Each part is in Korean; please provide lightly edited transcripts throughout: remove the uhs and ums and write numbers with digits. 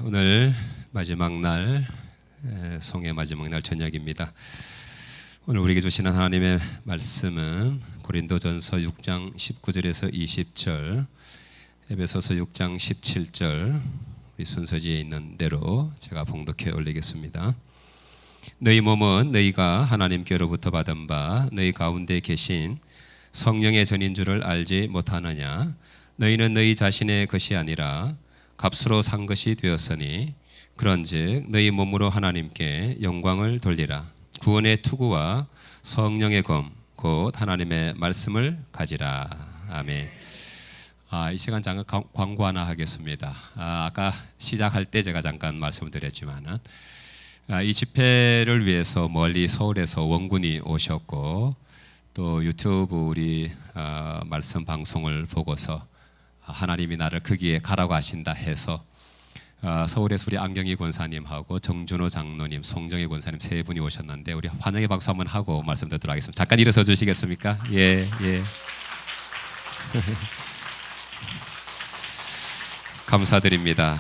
오늘 마지막 날, 송의 마지막 날 저녁입니다. 오늘 우리에게 주시는 하나님의 말씀은 고린도전서 6장 19절에서 20절, 에베소서 6장 17절, 우리 순서지에 있는 대로 제가 봉독해 올리겠습니다. 너희 몸은 너희가 하나님께로부터 받은 바 너희 가운데 계신 성령의 전인 줄을 알지 못하느냐? 너희는 너희 자신의 것이 아니라 값으로 산 것이 되었으니 그런즉 너희 몸으로 하나님께 영광을 돌리라. 구원의 투구와 성령의 검 곧 하나님의 말씀을 가지라. 아멘. 이 시간 잠깐 광고 하나 하겠습니다. 아까 시작할 때 제가 잠깐 말씀을 드렸지만은 이 집회를 위해서 멀리 서울에서 원군이 오셨고 또 유튜브 우리 말씀 방송을 보고서 하나님이 나를 거기에 가라고 하신다 해서 서울에서 우리 안경희 권사님하고 정준호 장로님, 송정희 권사님 세 분이 오셨는데 우리 환영의 박수 한번 하고 말씀 듣도록 하겠습니다. 잠깐 일어서 주시겠습니까? 예. 감사드립니다.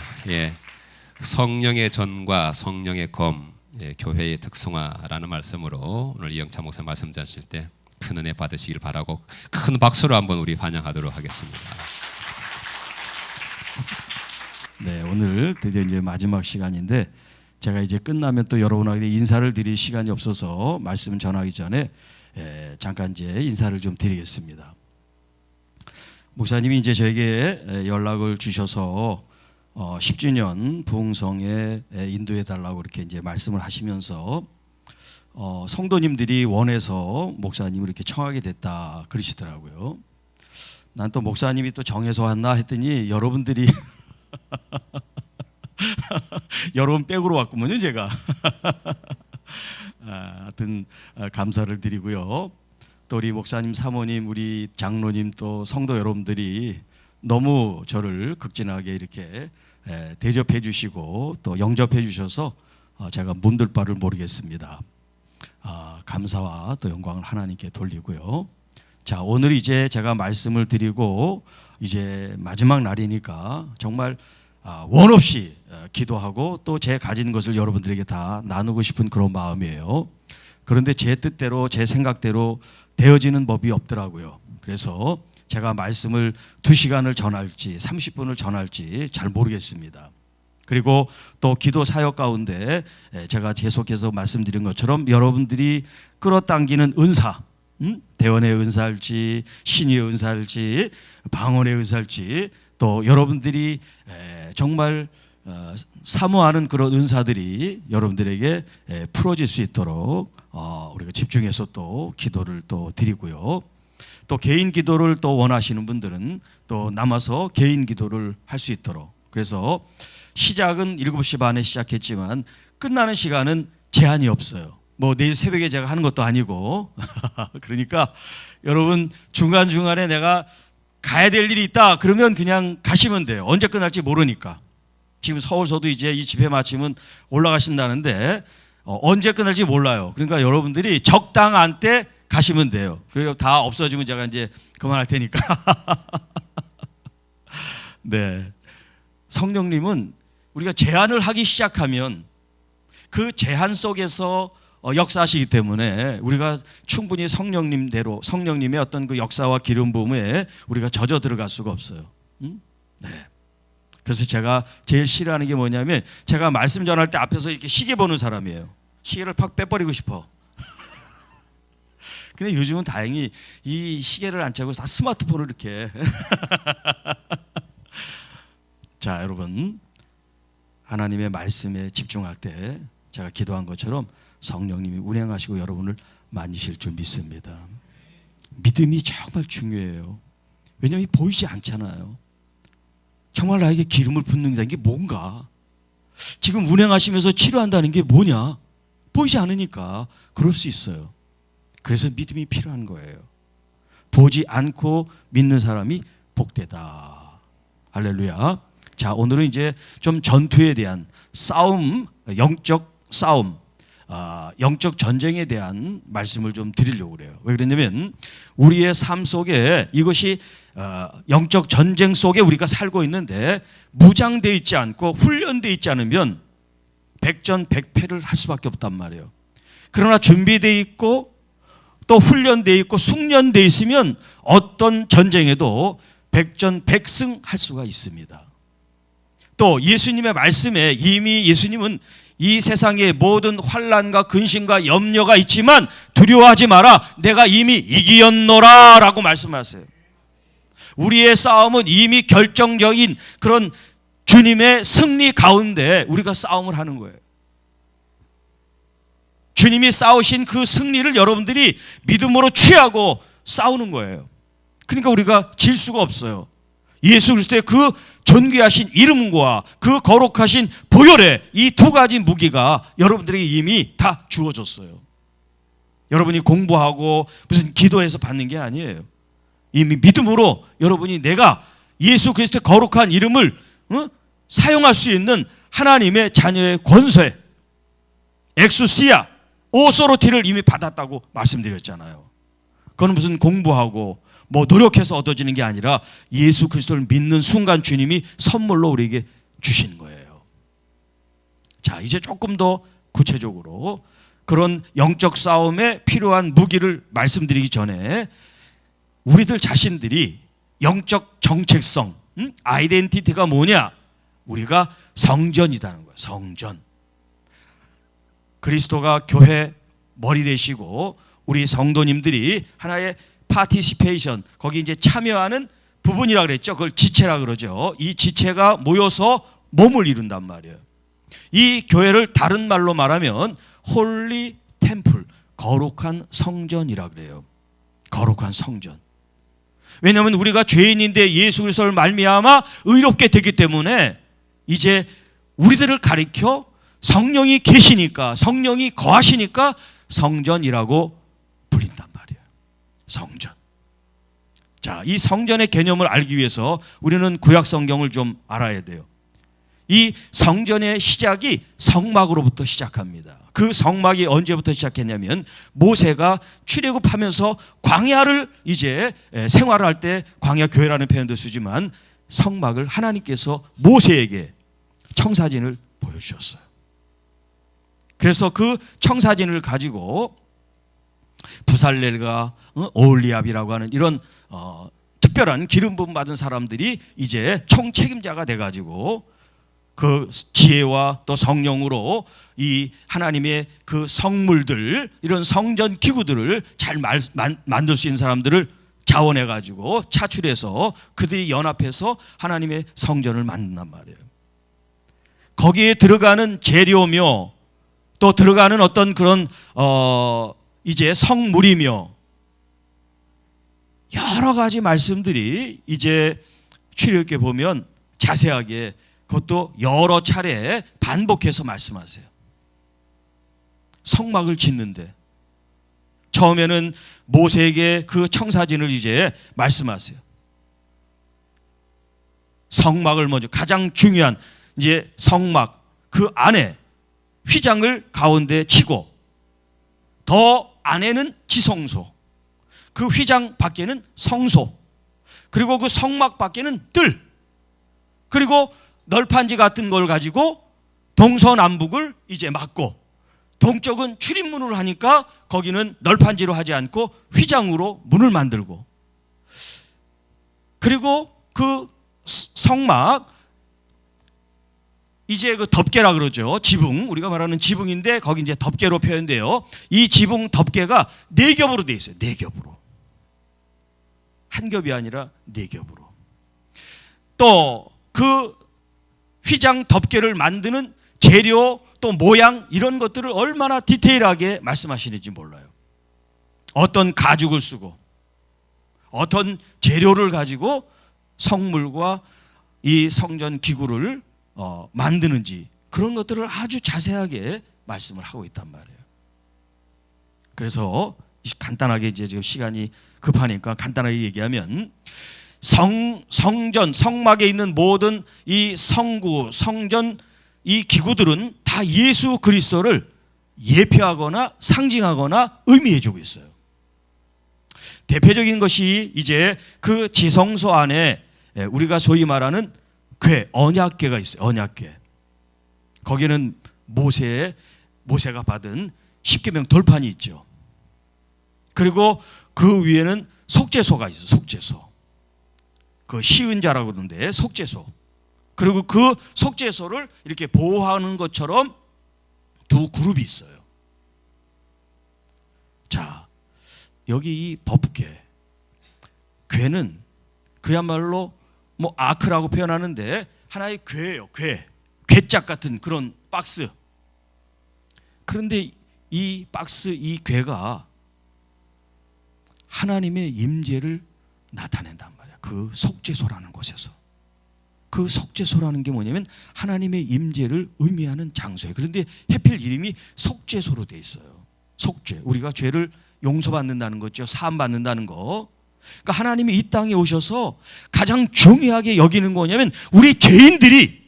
성령의 전과 성령의 검, 교회의 특성화라는 말씀으로 오늘 이영찬 목사 말씀 전하실 때 큰 은혜 받으시길 바라고 큰 박수로 한번 우리 환영하도록 하겠습니다. 네, 오늘 드디어 이제 마지막 시간인데 제가 이제 끝나면 또 여러분에게 인사를 드릴 시간이 없어서 말씀 전하기 전에 잠깐 이제 인사를 좀 드리겠습니다. 목사님이 이제 저에게 연락을 주셔서 10주년 부흥성에 인도해 달라고 이렇게 이제 말씀을 하시면서 성도님들이 원해서 목사님을 이렇게 청하게 됐다 그러시더라고요. 난 또 목사님이 또 정해서 왔나 했더니 여러분들이 여러분 백으로 왔구먼요 제가. 하여튼 감사를 드리고요. 또 우리 목사님, 사모님, 우리 장로님 또 성도 여러분들이 너무 저를 극진하게 이렇게 대접해 주시고 또 영접해 주셔서 제가 문들 바를 모르겠습니다. 감사와 또 영광을 하나님께 돌리고요. 자, 오늘 이제 제가 말씀을 드리고 이제 마지막 날이니까 정말 원 없이 기도하고 또 제 가진 것을 여러분들에게 다 나누고 싶은 그런 마음이에요. 그런데 제 뜻대로 제 생각대로 되어지는 법이 없더라고요. 그래서 제가 말씀을 2시간을 전할지 30분을 전할지 잘 모르겠습니다. 그리고 또 기도 사역 가운데 제가 계속해서 말씀드린 것처럼 여러분들이 끌어당기는 은사, 대원의 은사일지 신유의 은사일지 방언의 은사일지 또 여러분들이 정말 사모하는 그런 은사들이 여러분들에게 풀어질 수 있도록 우리가 집중해서 또 기도를 또 드리고요. 또 개인 기도를 또 원하시는 분들은 또 남아서 개인 기도를 할 수 있도록, 그래서 시작은 7시 반에 시작했지만 끝나는 시간은 제한이 없어요. 뭐 내일 새벽에 제가 하는 것도 아니고 그러니까 여러분 중간중간에 내가 가야 될 일이 있다 그러면 그냥 가시면 돼요. 언제 끝날지 모르니까. 지금 서울서도 이제 이 집회 마치면 올라가신다는데 언제 끝날지 몰라요. 그러니까 여러분들이 적당한 때 가시면 돼요. 그리고 다 없어지면 제가 이제 그만할 테니까. 네, 성령님은 우리가 제한을 하기 시작하면 그 제한 속에서 역사하시기 때문에 우리가 충분히 성령님대로 성령님의 어떤 그 역사와 기름 부음에 우리가 젖어 들어갈 수가 없어요. 네. 그래서 제가 제일 싫어하는 게 뭐냐면 제가 말씀 전할 때 앞에서 이렇게 시계 보는 사람이에요. 시계를 팍 빼버리고 싶어. 근데 요즘은 다행히 이 시계를 안 차고 다 스마트폰을 이렇게. 자, 여러분, 하나님의 말씀에 집중할 때 제가 기도한 것처럼 성령님이 운행하시고 여러분을 만지실 줄 믿습니다. 믿음이 정말 중요해요. 왜냐하면 보이지 않잖아요. 정말 나에게 기름을 붓는다는 게 뭔가, 지금 운행하시면서 치료한다는 게 뭐냐, 보이지 않으니까 그럴 수 있어요. 그래서 믿음이 필요한 거예요. 보지 않고 믿는 사람이 복되다. 할렐루야. 자, 오늘은 이제 좀 전투에 대한 싸움, 영적 싸움, 영적 전쟁에 대한 말씀을 좀 드리려고 그래요. 왜 그러냐면 우리의 삶 속에 이것이 영적 전쟁 속에 우리가 살고 있는데 무장되어 있지 않고 훈련되어 있지 않으면 백전백패를 할 수밖에 없단 말이에요. 그러나 준비되어 있고 또 훈련되어 있고 숙련되어 있으면 어떤 전쟁에도 백전백승 할 수가 있습니다. 또 예수님의 말씀에 이미 예수님은 이 세상에 모든 환난과 근심과 염려가 있지만 두려워하지 마라, 내가 이미 이기었노라 라고 말씀하세요. 우리의 싸움은 이미 결정적인 그런 주님의 승리 가운데 우리가 싸움을 하는 거예요. 주님이 싸우신 그 승리를 여러분들이 믿음으로 취하고 싸우는 거예요. 그러니까 우리가 질 수가 없어요. 예수 그리스도의 그 존귀하신 이름과 그 거룩하신 보혈의 이 두 가지 무기가 여러분들에게 이미 다 주어졌어요. 여러분이 공부하고 무슨 기도해서 받는 게 아니에요. 이미 믿음으로 여러분이 내가 예수 그리스도의 거룩한 이름을 사용할 수 있는 하나님의 자녀의 권세, 엑수시아, 오소로티를 이미 받았다고 말씀드렸잖아요. 그건 무슨 공부하고 뭐 노력해서 얻어지는 게 아니라 예수 그리스도를 믿는 순간 주님이 선물로 우리에게 주신 거예요. 자, 이제 조금 더 구체적으로 그런 영적 싸움에 필요한 무기를 말씀드리기 전에 우리들 자신들이 영적 정체성, 아이덴티티가 뭐냐? 우리가 성전이라는 거예요. 성전. 그리스도가 교회 머리 되시고 우리 성도님들이 하나의 파티시페이션, 거기 이제 참여하는 부분이라 그랬죠. 그걸 지체라 그러죠. 이 지체가 모여서 몸을 이룬단 말이에요. 이 교회를 다른 말로 말하면 홀리 템플, 거룩한 성전이라 그래요. 거룩한 성전. 왜냐하면 우리가 죄인인데 예수 그리스도를 말미암아 의롭게 되기 때문에 이제 우리들을 가리켜 성령이 계시니까, 성령이 거하시니까 성전이라고 불린단 말이에요. 성전. 자, 이 성전의 개념을 알기 위해서 우리는 구약 성경을 좀 알아야 돼요. 이 성전의 시작이 성막으로부터 시작합니다. 그 성막이 언제부터 시작했냐면 모세가 출애굽하면서 광야를 이제 생활을 할 때 광야 교회라는 표현도 쓰지만 성막을 하나님께서 모세에게 청사진을 보여주셨어요. 그래서 그 청사진을 가지고 부살렐과 오홀리압이라고 하는 이런 특별한 기름 부음 받은 사람들이 이제 총책임자가 돼가지고 그 지혜와 또 성령으로 이 하나님의 그 성물들, 이런 성전 기구들을 잘 만들 수 있는 사람들을 자원해가지고 차출해서 그들이 연합해서 하나님의 성전을 만든단 말이에요. 거기에 들어가는 재료며 또 들어가는 어떤 그런 이제 성물이며 여러 가지 말씀들이 이제 출애굽기에 보면 자세하게 그것도 여러 차례 반복해서 말씀하세요. 성막을 짓는데 처음에는 모세에게 그 청사진을 이제 말씀하세요. 성막을 먼저, 가장 중요한 이제 성막 그 안에 휘장을 가운데 치고 더 안에는 지성소, 그 휘장 밖에는 성소, 그리고 그 성막 밖에는 뜰, 그리고 널판지 같은 걸 가지고 동서남북을 이제 막고, 동쪽은 출입문으로 하니까 거기는 널판지로 하지 않고 휘장으로 문을 만들고, 그리고 그 성막 이제 그 덮개라 그러죠. 지붕, 우리가 말하는 지붕인데 거기 이제 덮개로 표현돼요. 이 지붕 덮개가 4겹으로 돼 있어요. 4겹으로. 한 겹이 아니라 4겹으로. 또 그 휘장 덮개를 만드는 재료 또 모양 이런 것들을 얼마나 디테일하게 말씀하시는지 몰라요. 어떤 가죽을 쓰고 어떤 재료를 가지고 성물과 이 성전 기구를 만드는지 그런 것들을 아주 자세하게 말씀을 하고 있단 말이에요. 그래서 간단하게 이제 지금 시간이 급하니까 간단하게 얘기하면 성전, 성막에 있는 모든 이 성구, 성전 이 기구들은 다 예수 그리스도를 예표하거나 상징하거나 의미해주고 있어요. 대표적인 것이 이제 그 지성소 안에 우리가 소위 말하는 궤, 언약궤가 있어요. 언약궤. 거기는 모세가 받은 십계명 돌판이 있죠. 그리고 그 위에는 속죄소가 있어요. 속죄소. 그 시은자라고 그러는데 속죄소. 그리고 그 속죄소를 이렇게 보호하는 것처럼 두 그룹이 있어요. 자, 여기 이 법궤, 궤는 그야말로 뭐 아크라고 표현하는데 하나의 궤예요. 궤짝 같은 그런 박스. 그런데 이 박스, 이 궤가 하나님의 임재를 나타낸단 말이야. 그 속죄소라는 곳에서. 그 속죄소라는 게 뭐냐면 하나님의 임재를 의미하는 장소예요. 그런데 해필 이름이 속죄소로 돼 있어요. 속죄. 우리가 죄를 용서받는다는 거죠. 사함받는다는 거. 그러니까 하나님이 이 땅에 오셔서 가장 중요하게 여기는 거냐면 우리 죄인들이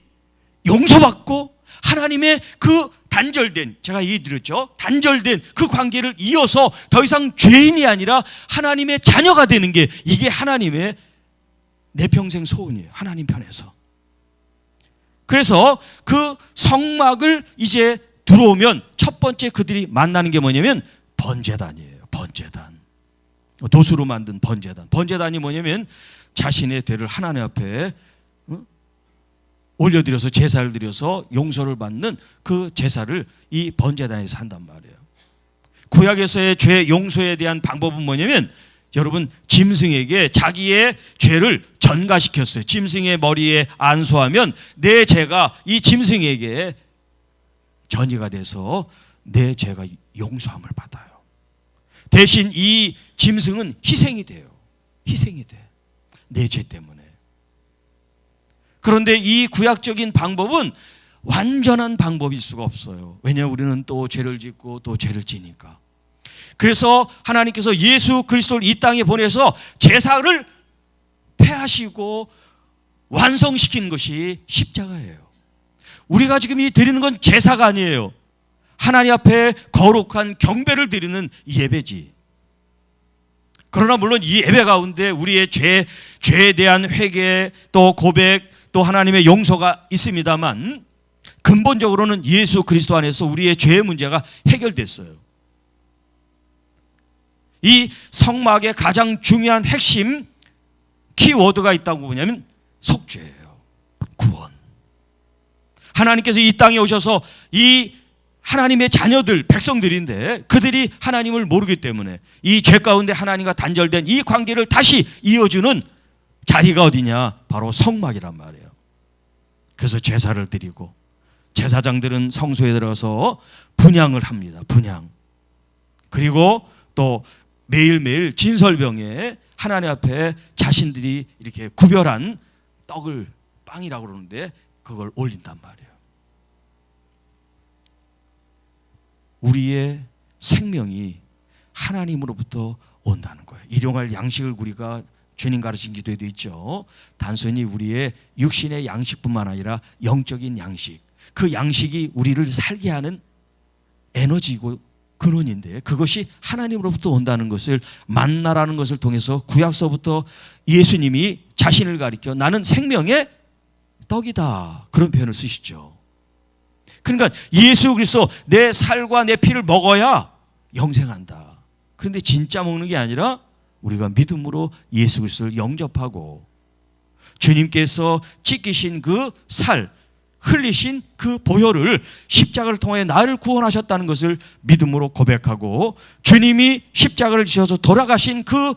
용서받고 하나님의 그 단절된, 제가 얘기 드렸죠. 단절된 그 관계를 이어서 더 이상 죄인이 아니라 하나님의 자녀가 되는 게 이게 하나님의 내 평생 소원이에요. 하나님 편에서. 그래서 그 성막을 이제 들어오면 첫 번째 그들이 만나는 게 뭐냐면 번제단이에요. 번제단. 도수로 만든 번제단. 번제단이 뭐냐면 자신의 죄를 하나님 앞에 올려드려서 제사를 드려서 용서를 받는 그 제사를 이 번제단에서 한단 말이에요. 구약에서의 죄 용서에 대한 방법은 뭐냐면 여러분 짐승에게 자기의 죄를 전가시켰어요. 짐승의 머리에 안수하면 내 죄가 이 짐승에게 전이가 돼서 내 죄가 용서함을 받아요. 대신 이 짐승은 희생이 돼요. 희생이 돼. 내 죄 때문에. 그런데 이 구약적인 방법은 완전한 방법일 수가 없어요. 왜냐하면 우리는 또 죄를 짓고 또 죄를 지니까. 그래서 하나님께서 예수 그리스도를 이 땅에 보내서 제사를 폐하시고 완성시킨 것이 십자가예요. 우리가 지금 이 드리는 건 제사가 아니에요. 하나님 앞에 거룩한 경배를 드리는 예배지. 그러나 물론 이 예배 가운데 우리의 죄에 대한 회개 또 고백 또 하나님의 용서가 있습니다만 근본적으로는 예수 그리스도 안에서 우리의 죄의 문제가 해결됐어요. 이 성막의 가장 중요한 핵심 키워드가 있다고 보냐면 속죄예요. 구원. 하나님께서 이 땅에 오셔서 이 하나님의 자녀들, 백성들인데 그들이 하나님을 모르기 때문에 이 죄 가운데 하나님과 단절된 이 관계를 다시 이어주는 자리가 어디냐? 바로 성막이란 말이에요. 그래서 제사를 드리고 제사장들은 성소에 들어서 분향을 합니다. 분향. 그리고 또 매일매일 진설병에 하나님 앞에 자신들이 이렇게 구별한 떡을 빵이라고 그러는데 그걸 올린단 말이에요. 우리의 생명이 하나님으로부터 온다는 거예요. 일용할 양식을 우리가 주님 가르친 기도에도 있죠. 단순히 우리의 육신의 양식뿐만 아니라 영적인 양식. 그 양식이 우리를 살게 하는 에너지고 근원인데 그것이 하나님으로부터 온다는 것을 만나라는 것을 통해서 구약서부터 예수님이 자신을 가리켜 나는 생명의 떡이다. 그런 표현을 쓰시죠. 그러니까 예수 그리스도 내 살과 내 피를 먹어야 영생한다. 그런데 진짜 먹는 게 아니라 우리가 믿음으로 예수 그리스도를 영접하고 주님께서 찢기신 그 살, 흘리신 그 보혈을 십자가를 통해 나를 구원하셨다는 것을 믿음으로 고백하고 주님이 십자가를 지셔서 돌아가신 그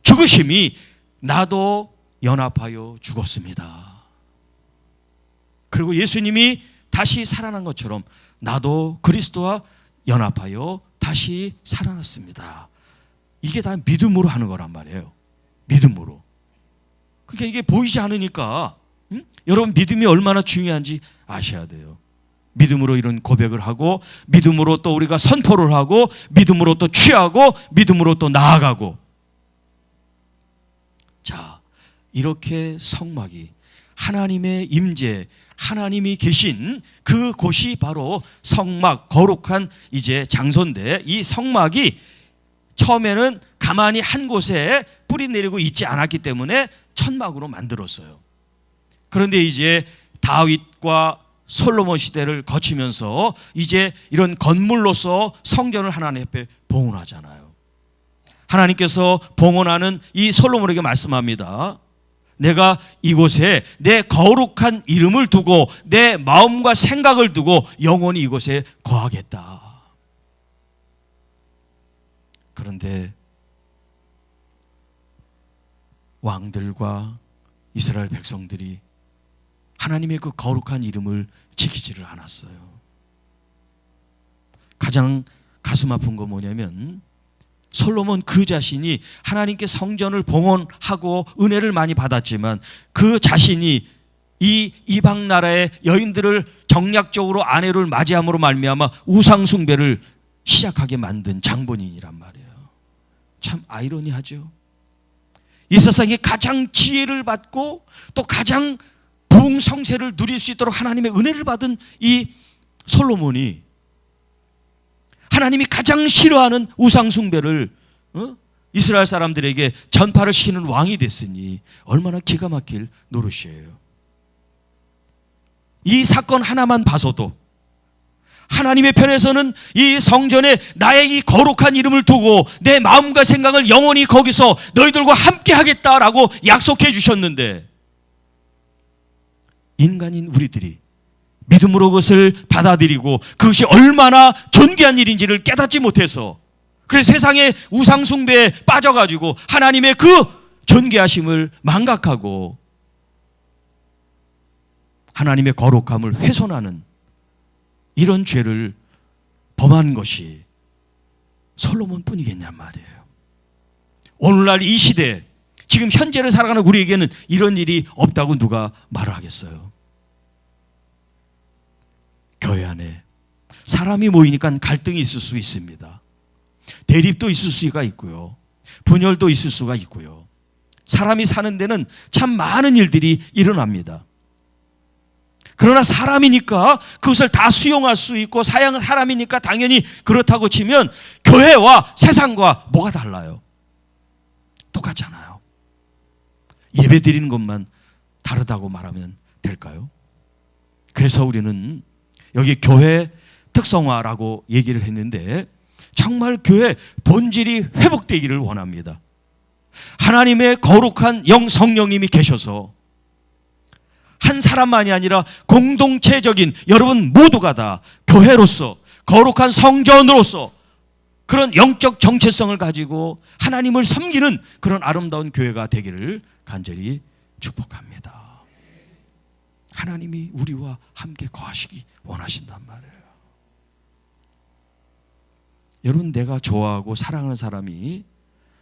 죽으심이 나도 연합하여 죽었습니다. 그리고 예수님이 다시 살아난 것처럼 나도 그리스도와 연합하여 다시 살아났습니다. 이게 다 믿음으로 하는 거란 말이에요. 믿음으로. 그러니까 이게 보이지 않으니까 여러분 믿음이 얼마나 중요한지 아셔야 돼요. 믿음으로 이런 고백을 하고 믿음으로 또 우리가 선포를 하고 믿음으로 또 취하고 믿음으로 또 나아가고. 자, 이렇게 성막이 하나님의 임재, 하나님이 계신 그 곳이 바로 성막, 거룩한 이제 장소인데, 이 성막이 처음에는 가만히 한 곳에 뿌리 내리고 있지 않았기 때문에 천막으로 만들었어요. 그런데 이제 다윗과 솔로몬 시대를 거치면서 이제 이런 건물로서 성전을 하나님 앞에 봉헌하잖아요. 하나님께서 봉헌하는 이 솔로몬에게 말씀합니다. 내가 이곳에 내 거룩한 이름을 두고 내 마음과 생각을 두고 영원히 이곳에 거하겠다. 그런데 왕들과 이스라엘 백성들이 하나님의 그 거룩한 이름을 지키지를 않았어요. 가장 가슴 아픈 거 뭐냐면, 솔로몬 그 자신이 하나님께 성전을 봉헌하고 은혜를 많이 받았지만 그 자신이 이 이방 나라의 여인들을 정략적으로 아내를 맞이함으로 말미암아 우상 숭배를 시작하게 만든 장본인이란 말이에요. 참 아이러니하죠. 이 세상에 가장 지혜를 받고 또 가장 부흥성세를 누릴 수 있도록 하나님의 은혜를 받은 이 솔로몬이 하나님이 가장 싫어하는 우상 숭배를 이스라엘 사람들에게 전파를 시키는 왕이 됐으니 얼마나 기가 막힐 노릇이에요. 이 사건 하나만 봐서도 하나님의 편에서는 이 성전에 나의 이 거룩한 이름을 두고 내 마음과 생각을 영원히 거기서 너희들과 함께 하겠다라고 약속해 주셨는데, 인간인 우리들이 믿음으로 그것을 받아들이고 그것이 얼마나 존귀한 일인지를 깨닫지 못해서, 그래서 세상의 우상 숭배에 빠져가지고 하나님의 그 존귀하심을 망각하고 하나님의 거룩함을 훼손하는 이런 죄를 범한 것이 솔로몬 뿐이겠냔 말이에요. 오늘날 이 시대에 지금 현재를 살아가는 우리에게는 이런 일이 없다고 누가 말을 하겠어요? 교회 안에 사람이 모이니까 갈등이 있을 수 있습니다. 대립도 있을 수가 있고요. 분열도 있을 수가 있고요. 사람이 사는 데는 참 많은 일들이 일어납니다. 그러나 사람이니까 그것을 다 수용할 수 있고, 사람이니까 당연히 그렇다고 치면 교회와 세상과 뭐가 달라요? 똑같잖아요. 예배 드리는 것만 다르다고 말하면 될까요? 그래서 우리는 여기 교회 특성화라고 얘기를 했는데, 정말 교회 본질이 회복되기를 원합니다. 하나님의 거룩한 영 성령님이 계셔서 한 사람만이 아니라 공동체적인 여러분 모두가 다 교회로서, 거룩한 성전으로서 그런 영적 정체성을 가지고 하나님을 섬기는 그런 아름다운 교회가 되기를 간절히 축복합니다. 하나님이 우리와 함께 거하시기 원하신단 말이에요. 여러분, 내가 좋아하고 사랑하는 사람이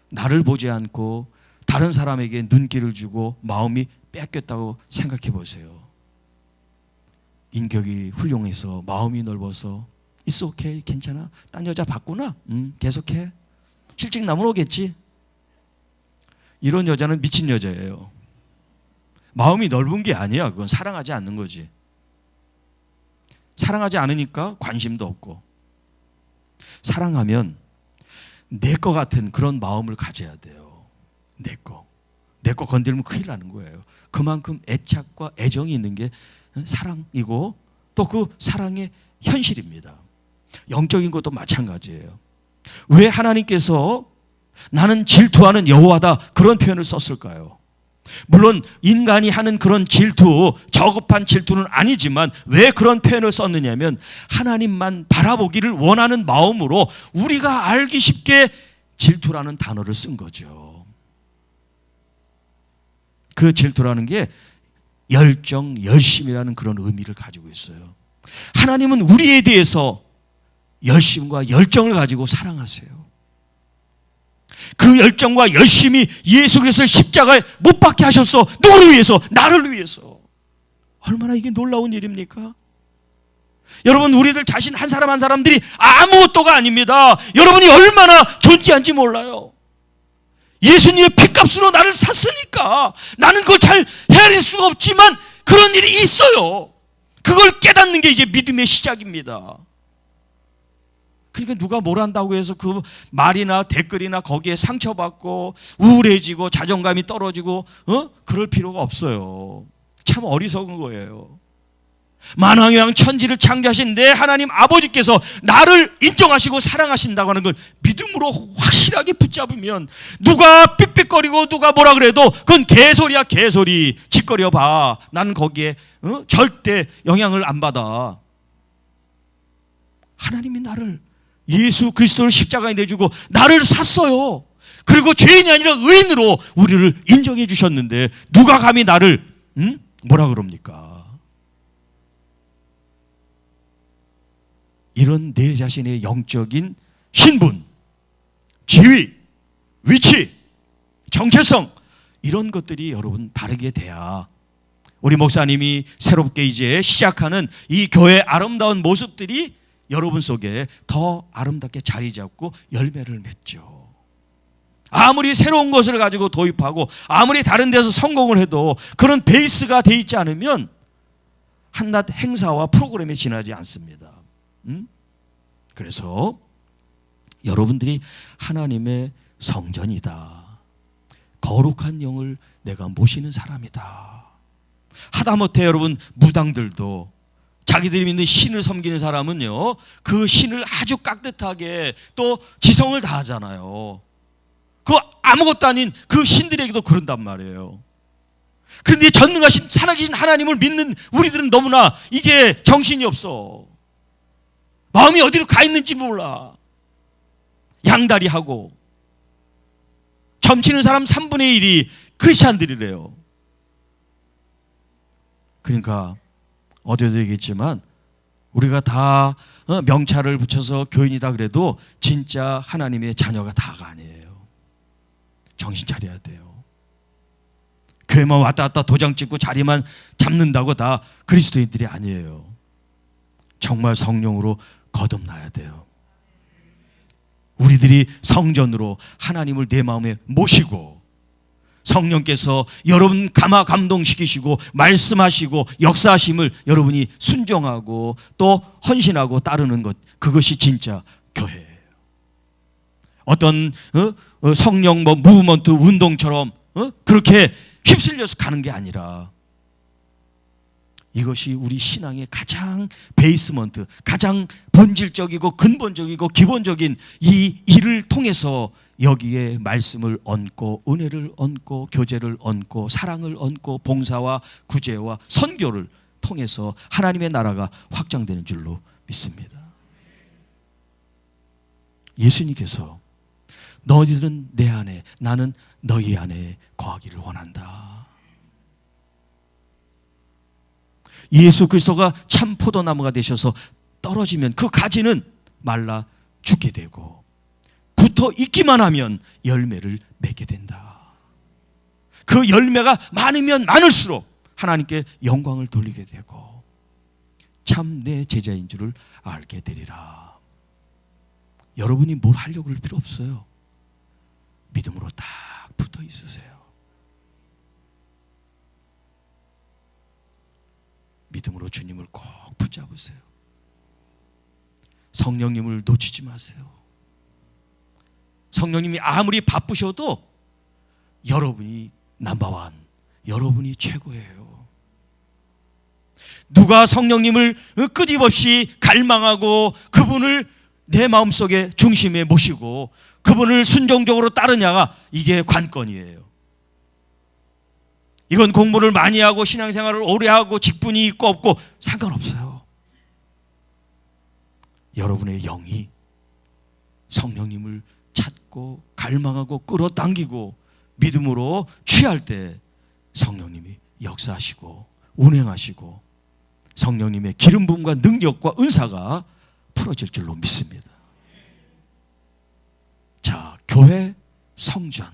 나를 보지 않고 다른 사람에게 눈길을 주고 마음이 뺏겼다고 생각해 보세요. 인격이 훌륭해서 마음이 넓어서 It's okay, 괜찮아, 딴 여자 봤구나, 계속해, 실직 나면 오겠지. 이런 여자는 미친 여자예요. 마음이 넓은 게 아니야. 그건 사랑하지 않는 거지. 사랑하지 않으니까 관심도 없고, 사랑하면 내 거 같은 그런 마음을 가져야 돼요. 내 거 건드리면 큰일 나는 거예요. 그만큼 애착과 애정이 있는 게 사랑이고 또 그 사랑의 현실입니다. 영적인 것도 마찬가지예요. 왜 하나님께서 나는 질투하는 여호와다 그런 표현을 썼을까요? 물론 인간이 하는 그런 질투, 저급한 질투는 아니지만 왜 그런 표현을 썼느냐면 하나님만 바라보기를 원하는 마음으로 우리가 알기 쉽게 질투라는 단어를 쓴 거죠. 그 질투라는 게 열정, 열심이라는 그런 의미를 가지고 있어요. 하나님은 우리에 대해서 열심과 열정을 가지고 사랑하세요. 그 열정과 열심이 예수 그리스도를 십자가에 못 박게 하셨어. 누구를 위해서? 나를 위해서. 얼마나 이게 놀라운 일입니까? 여러분, 우리들 자신 한 사람 한 사람들이 아무것도가 아닙니다. 여러분이 얼마나 존귀한지 몰라요. 예수님의 피값으로 나를 샀으니까 나는 그걸 잘 헤아릴 수가 없지만 그런 일이 있어요. 그걸 깨닫는 게 이제 믿음의 시작입니다. 그러니까 누가 뭘 한다고 해서 그 말이나 댓글이나 거기에 상처받고 우울해지고 자존감이 떨어지고 그럴 필요가 없어요. 참 어리석은 거예요. 만왕의 천지를 창조하신 내 하나님 아버지께서 나를 인정하시고 사랑하신다고 하는 걸 믿음으로 확실하게 붙잡으면 누가 삑삑거리고 누가 뭐라 그래도 그건 개소리야, 개소리. 짓거려 봐. 나는 거기에 절대 영향을 안 받아. 하나님이 나를 예수 그리스도를 십자가에 내주고 나를 샀어요. 그리고 죄인이 아니라 의인으로 우리를 인정해 주셨는데 누가 감히 나를 뭐라 그럽니까? 이런 내 자신의 영적인 신분, 지위, 위치, 정체성 이런 것들이 여러분 바르게 돼야 우리 목사님이 새롭게 이제 시작하는 이 교회의 아름다운 모습들이 여러분 속에 더 아름답게 자리 잡고 열매를 맺죠. 아무리 새로운 것을 가지고 도입하고 아무리 다른 데서 성공을 해도 그런 베이스가 돼 있지 않으면 한낱 행사와 프로그램에 지나지 않습니다. 그래서 여러분들이 하나님의 성전이다. 거룩한 영을 내가 모시는 사람이다. 하다못해 여러분 무당들도 자기들이 믿는 신을 섬기는 사람은요 그 신을 아주 깍듯하게 또 지성을 다하잖아요. 그 아무것도 아닌 그 신들에게도 그런단 말이에요. 그런데 전능하신 살아계신 하나님을 믿는 우리들은 너무나 이게 정신이 없어. 마음이 어디로 가 있는지 몰라. 양다리하고 점치는 사람 3분의 1이 크리스찬들이래요. 그러니까 어제도 얘기했지만 우리가 다 명찰을 붙여서 교인이다 그래도 진짜 하나님의 자녀가 다가 아니에요. 정신 차려야 돼요. 교회만 왔다 갔다 도장 찍고 자리만 잡는다고 다 그리스도인들이 아니에요. 정말 성령으로 거듭나야 돼요. 우리들이 성전으로 하나님을 내 마음에 모시고 성령께서 여러분 감동시키시고 말씀하시고 역사하심을 여러분이 순종하고 또 헌신하고 따르는 것, 그것이 진짜 교회예요. 어떤 성령 무브먼트 운동처럼 그렇게 휩쓸려서 가는 게 아니라 이것이 우리 신앙의 가장 베이스먼트, 가장 본질적이고 근본적이고 기본적인 이 일을 통해서 여기에 말씀을 얹고 은혜를 얹고 교제를 얹고 사랑을 얹고 봉사와 구제와 선교를 통해서 하나님의 나라가 확장되는 줄로 믿습니다. 예수님께서 너희들은 내 안에 나는 너희 안에 거하기를 원한다. 예수 그리스도가 참 포도나무가 되셔서 떨어지면 그 가지는 말라 죽게 되고 붙어 있기만 하면 열매를 맺게 된다. 그 열매가 많으면 많을수록 하나님께 영광을 돌리게 되고 참 내 제자인 줄을 알게 되리라. 여러분이 뭘 하려고 할 필요 없어요. 믿음으로 딱 붙어 있으세요. 믿음으로 주님을 꼭 붙잡으세요. 성령님을 놓치지 마세요. 성령님이 아무리 바쁘셔도 여러분이 넘버원, 여러분이 최고예요. 누가 성령님을 끊임없이 갈망하고 그분을 내 마음속에 중심에 모시고 그분을 순종적으로 따르냐가 이게 관건이에요. 이건 공부를 많이 하고 신앙생활을 오래 하고 직분이 있고 없고 상관없어요. 여러분의 영이 성령님을 찾고 갈망하고 끌어당기고 믿음으로 취할 때 성령님이 역사하시고 운행하시고 성령님의 기름 부음과 능력과 은사가 풀어질 줄로 믿습니다. 자, 교회, 성전,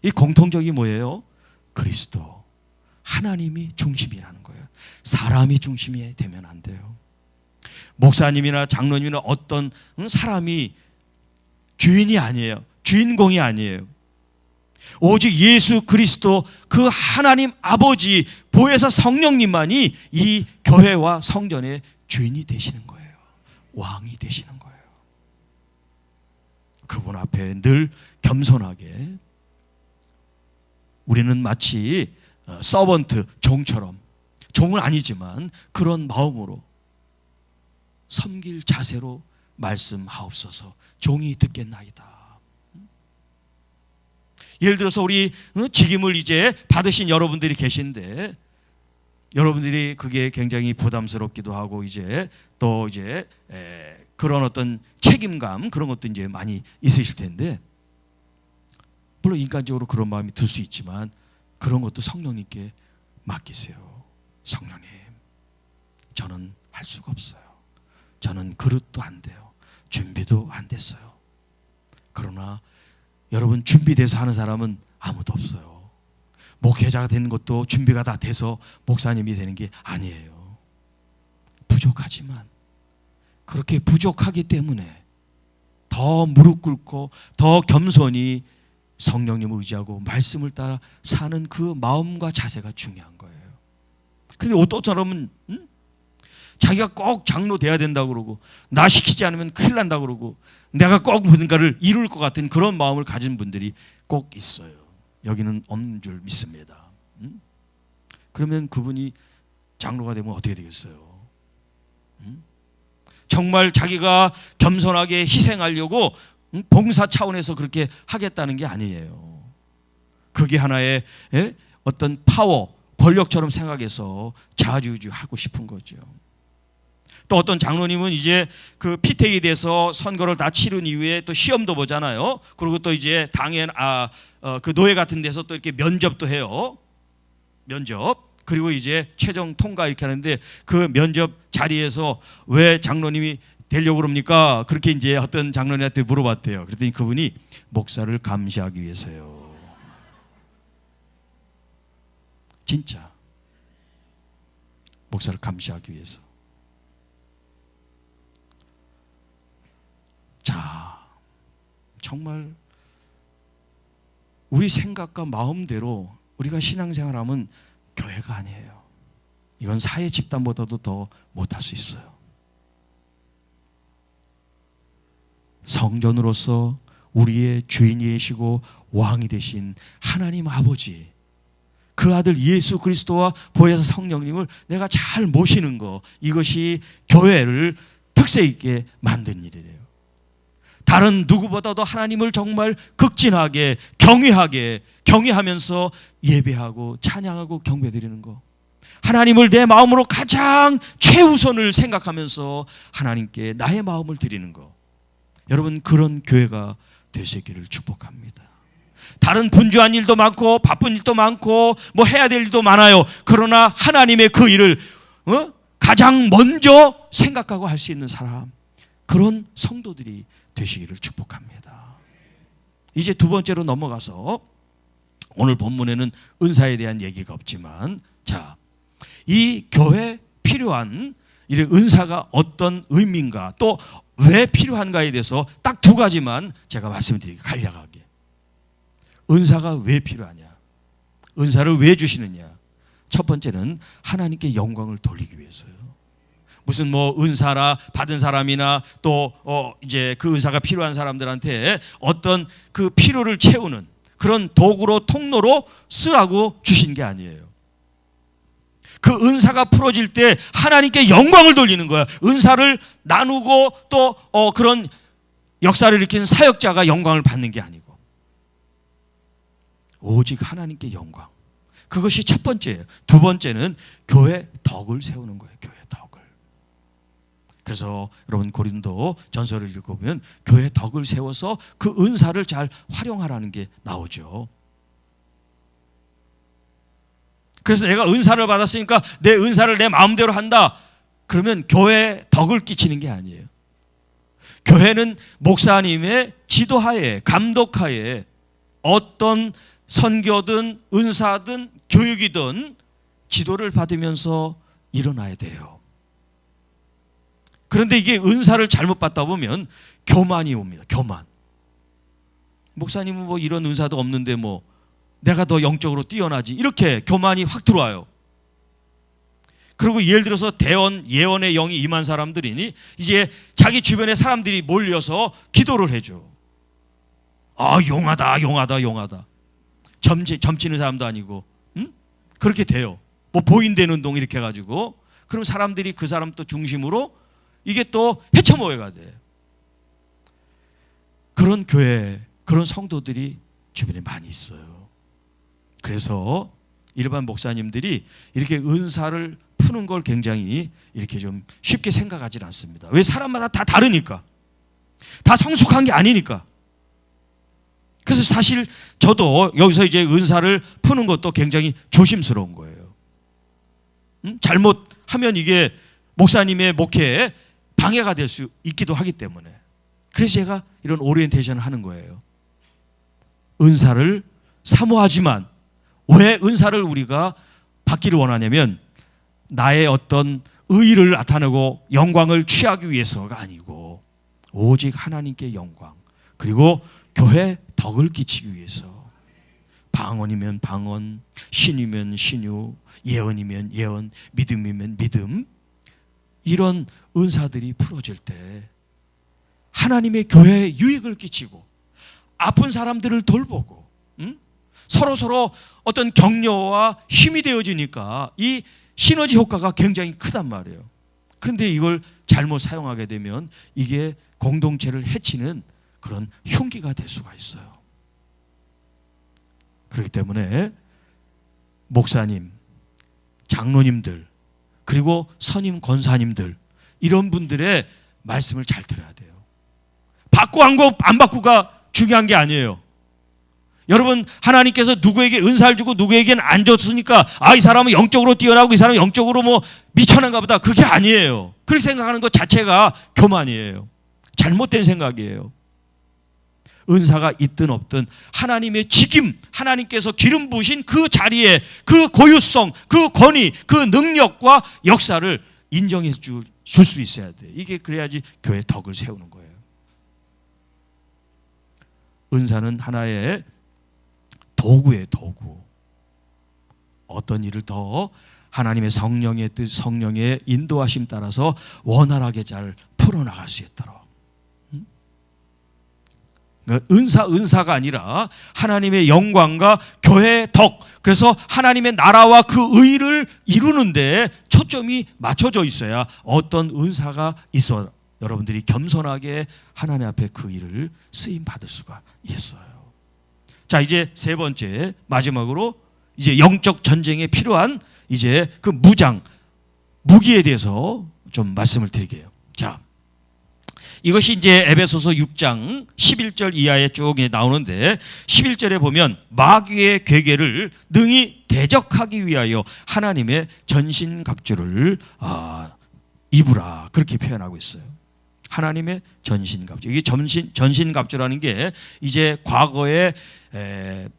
이 공통적이 뭐예요? 그리스도, 하나님이 중심이라는 거예요. 사람이 중심이 되면 안 돼요. 목사님이나 장로님이나 어떤 사람이 주인이 아니에요. 주인공이 아니에요. 오직 예수 그리스도 그 하나님 아버지 보혜사 성령님만이 이 교회와 성전의 주인이 되시는 거예요. 왕이 되시는 거예요. 그분 앞에 늘 겸손하게 우리는 마치 서번트, 종처럼, 종은 아니지만 그런 마음으로 섬길 자세로 말씀하옵소서. 종이 듣겠나이다. 예를 들어서 우리 직임을 이제 받으신 여러분들이 계신데 여러분들이 그게 굉장히 부담스럽기도 하고 이제 또 이제 그런 어떤 책임감 그런 것도 이제 많이 있으실 텐데 물론 인간적으로 그런 마음이 들 수 있지만 그런 것도 성령님께 맡기세요. 성령님, 저는 할 수가 없어요. 저는 그릇도 안 돼요. 준비도 안 됐어요. 그러나 여러분 준비돼서 하는 사람은 아무도 없어요. 목회자가 되는 것도 준비가 다 돼서 목사님이 되는 게 아니에요. 부족하지만 그렇게 부족하기 때문에 더 무릎 꿇고 더 겸손히 성령님을 의지하고 말씀을 따라 사는 그 마음과 자세가 중요한 거예요. 근데 어떤 사람은 자기가 꼭 장로 돼야 된다고 그러고 나 시키지 않으면 큰일 난다고 그러고 내가 꼭 뭔가를 이룰 것 같은 그런 마음을 가진 분들이 꼭 있어요. 여기는 없는 줄 믿습니다. 그러면 그분이 장로가 되면 어떻게 되겠어요? 정말 자기가 겸손하게 희생하려고 봉사 차원에서 그렇게 하겠다는 게 아니에요. 그게 하나의 어떤 파워, 권력처럼 생각해서 자주하고 싶은 거죠. 또 어떤 장로님은 이제 그 피택이 돼서 선거를 다 치른 이후에 또 시험도 보잖아요. 그리고 또 이제 당연 그 노예 같은 데서 또 이렇게 면접도 해요. 면접. 그리고 이제 최종 통과 이렇게 하는데 그 면접 자리에서 왜 장로님이 되려고 그럽니까? 그렇게 이제 어떤 장로님한테 물어봤대요. 그랬더니 그분이 목사를 감시하기 위해서요. 진짜 목사를 감시하기 위해서. 자, 정말 우리 생각과 마음대로 우리가 신앙생활하면 교회가 아니에요. 이건 사회 집단보다도 더 못할 수 있어요. 성전으로서 우리의 주인이 되시고 왕이 되신 하나님 아버지, 그 아들 예수 그리스도와 보혜사 성령님을 내가 잘 모시는 거, 이것이 교회를 특색 있게 만든 일이래요. 다른 누구보다도 하나님을 정말 극진하게 경외하면서 예배하고 찬양하고 경배드리는 거, 하나님을 내 마음으로 가장 최우선을 생각하면서 하나님께 나의 마음을 드리는 거, 여러분 그런 교회가 되시기를 축복합니다. 다른 분주한 일도 많고 바쁜 일도 많고 뭐 해야 될 일도 많아요. 그러나 하나님의 그 일을 가장 먼저 생각하고 할 수 있는 사람, 그런 성도들이 되시기를 축복합니다. 이제 두 번째로 넘어가서 오늘 본문에는 은사에 대한 얘기가 없지만, 자, 이 교회에 필요한 이 은사가 어떤 의미인가, 또 왜 필요한가에 대해서 딱 두 가지만 제가 말씀드리게 간략하게. 은사가 왜 필요하냐? 은사를 왜 주시느냐? 첫 번째는 하나님께 영광을 돌리기 위해서요. 무슨 뭐 은사라 받은 사람이나 또 이제 그 은사가 필요한 사람들한테 어떤 그 필요를 채우는 그런 도구로 통로로 쓰라고 주신 게 아니에요. 그 은사가 풀어질 때 하나님께 영광을 돌리는 거야. 은사를 나누고 또 그런 역사를 일으키는 사역자가 영광을 받는 게 아니고 오직 하나님께 영광. 그것이 첫 번째예요. 두 번째는 교회 덕을 세우는 거예요. 교회 덕을. 그래서 여러분 고린도 전서를 읽어보면 교회 덕을 세워서 그 은사를 잘 활용하라는 게 나오죠. 그래서 내가 은사를 받았으니까 내 은사를 내 마음대로 한다. 그러면 교회에 덕을 끼치는 게 아니에요. 교회는 목사님의 지도하에, 감독하에 어떤 선교든 은사든 교육이든 지도를 받으면서 일어나야 돼요. 그런데 이게 은사를 잘못 받다 보면 교만이 옵니다. 교만. 목사님은 뭐 이런 은사도 없는데 뭐 내가 더 영적으로 뛰어나지, 이렇게 교만이 확 들어와요. 그리고 예를 들어서 대언, 예언의 영이 임한 사람들이니 이제 자기 주변에 사람들이 몰려서 기도를 해줘. 아, 용하다, 용하다, 용하다. 점치는 사람도 아니고, 응? 그렇게 돼요. 뭐 보인대는 운동 이렇게 해가지고, 그럼 사람들이 그 사람 또 중심으로 이게 또 헤쳐모여가 돼. 그런 교회, 그런 성도들이 주변에 많이 있어요. 그래서 일반 목사님들이 이렇게 은사를 푸는 걸 굉장히 이렇게 좀 쉽게 생각하지 않습니다. 왜? 사람마다 다 다르니까. 다 성숙한 게 아니니까. 그래서 사실 저도 여기서 이제 은사를 푸는 것도 굉장히 조심스러운 거예요. 잘못하면 이게 목사님의 목회에 방해가 될 수 있기도 하기 때문에. 그래서 제가 이런 오리엔테이션을 하는 거예요. 은사를 사모하지만 왜 은사를 우리가 받기를 원하냐면 나의 어떤 의의를 나타내고 영광을 취하기 위해서가 아니고 오직 하나님께 영광, 그리고 교회 덕을 끼치기 위해서. 방언이면 방언, 신이면 신유, 예언이면 예언, 믿음이면 믿음, 이런 은사들이 풀어질 때 하나님의 교회에 유익을 끼치고 아픈 사람들을 돌보고, 서로 어떤 격려와 힘이 되어지니까 이 시너지 효과가 굉장히 크단 말이에요. 그런데 이걸 잘못 사용하게 되면 이게 공동체를 해치는 그런 흉기가 될 수가 있어요. 그렇기 때문에 목사님, 장로님들, 그리고 선임 권사님들, 이런 분들의 말씀을 잘 들어야 돼요. 받고 안 받고가 중요한 게 아니에요. 여러분, 하나님께서 누구에게 은사를 주고 누구에게는 안 줬으니까 이 사람은 영적으로 뛰어나고 이 사람은 영적으로 뭐 미천한가 보다, 그게 아니에요. 그렇게 생각하는 것 자체가 교만이에요. 잘못된 생각이에요. 은사가 있든 없든 하나님의 직임, 하나님께서 기름 부으신 그 자리에 그 고유성, 그 권위, 그 능력과 역사를 인정해 줄 수 있어야 돼. 이게 그래야지 교회 덕을 세우는 거예요. 은사는 하나의 도구예요, 도구. 어떤 일을 더 하나님의 성령의 뜻, 성령의 인도하심 따라서 원활하게 잘 풀어나갈 수 있도록. 은사가 아니라 하나님의 영광과 교회의 덕, 그래서 하나님의 나라와 그 의를 이루는데 초점이 맞춰져 있어야 어떤 은사가 있어 여러분들이 겸손하게 하나님 앞에 그 일을 쓰임 받을 수가 있어요. 자, 이제 세 번째, 마지막으로 이제 영적 전쟁에 필요한 이제 그 무기에 대해서 좀 말씀을 드릴게요. 자, 이것이 이제 에베소서 6장 11절 이하에 쭉 나오는데, 11절에 보면 마귀의 괴계를 능히 대적하기 위하여 하나님의 전신갑주를 입으라, 그렇게 표현하고 있어요. 하나님의 전신갑주. 이게 전신갑주라는 게 이제 과거에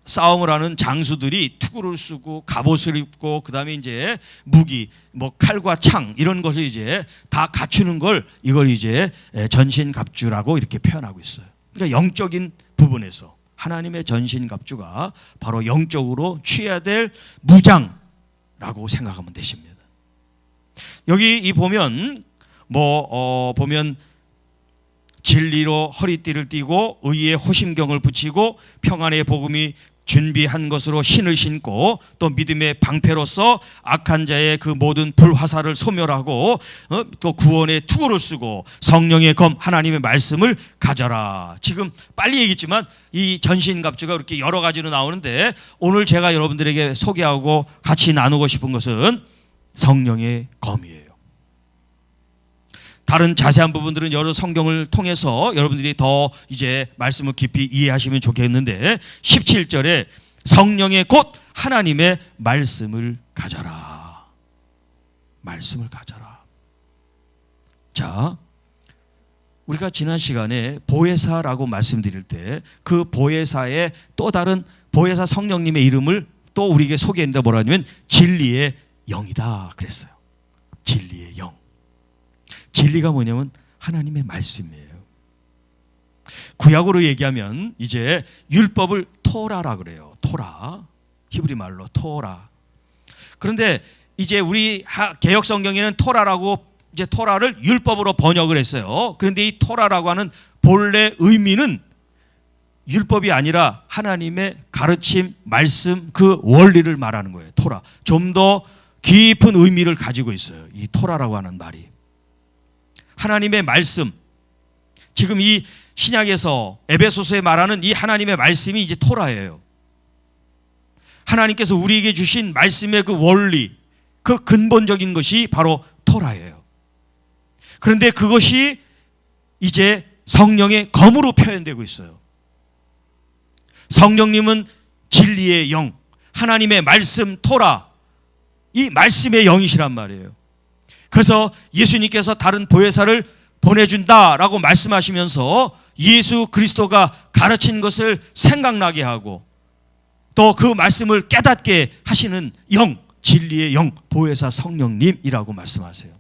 싸움을 하는 장수들이 투구를 쓰고 갑옷을 입고 그다음에 이제 무기, 뭐 칼과 창 이런 것을 이제 다 갖추는 걸, 이걸 이제 전신갑주라고 이렇게 표현하고 있어요. 그러니까 영적인 부분에서 하나님의 전신갑주가 바로 영적으로 취해야 될 무장라고 생각하면 되십니다. 여기 이 보면 보면 진리로 허리띠를 띠고 의의 호심경을 붙이고 평안의 복음이 준비한 것으로 신을 신고 또 믿음의 방패로서 악한 자의 그 모든 불화살을 소멸하고 또 구원의 투구를 쓰고 성령의 검 하나님의 말씀을 가져라. 지금 빨리 얘기했지만 이 전신갑주가 이렇게 여러 가지로 나오는데, 오늘 제가 여러분들에게 소개하고 같이 나누고 싶은 것은 성령의 검이에요. 다른 자세한 부분들은 여러 성경을 통해서 여러분들이 더 이제 말씀을 깊이 이해하시면 좋겠는데, 17절에 성령의 곧 하나님의 말씀을 가져라. 말씀을 가져라. 자, 우리가 지난 시간에 보혜사라고 말씀드릴 때 그 보혜사의 또 다른 보혜사 성령님의 이름을 또 우리에게 소개했는데 뭐라 하냐면 진리의 영이다 그랬어요. 진리의 영. 진리가 뭐냐면 하나님의 말씀이에요. 구약으로 얘기하면 이제 율법을 토라라 그래요. 토라, 히브리 말로 토라. 그런데 이제 우리 개역 성경에는 토라라고 이제 토라를 율법으로 번역을 했어요. 그런데 이 토라라고 하는 본래 의미는 율법이 아니라 하나님의 가르침, 말씀, 그 원리를 말하는 거예요. 토라. 좀 더 깊은 의미를 가지고 있어요. 이 토라라고 하는 말이. 하나님의 말씀. 지금 이 신약에서 에베소서에 말하는 이 하나님의 말씀이 이제 토라예요. 하나님께서 우리에게 주신 말씀의 그 원리, 그 근본적인 것이 바로 토라예요. 그런데 그것이 이제 성령의 검으로 표현되고 있어요. 성령님은 진리의 영, 하나님의 말씀 토라, 이 말씀의 영이시란 말이에요. 그래서 예수님께서 다른 보혜사를 보내준다라고 말씀하시면서 예수 그리스도가 가르친 것을 생각나게 하고 또 그 말씀을 깨닫게 하시는 영, 진리의 영, 보혜사 성령님이라고 말씀하세요.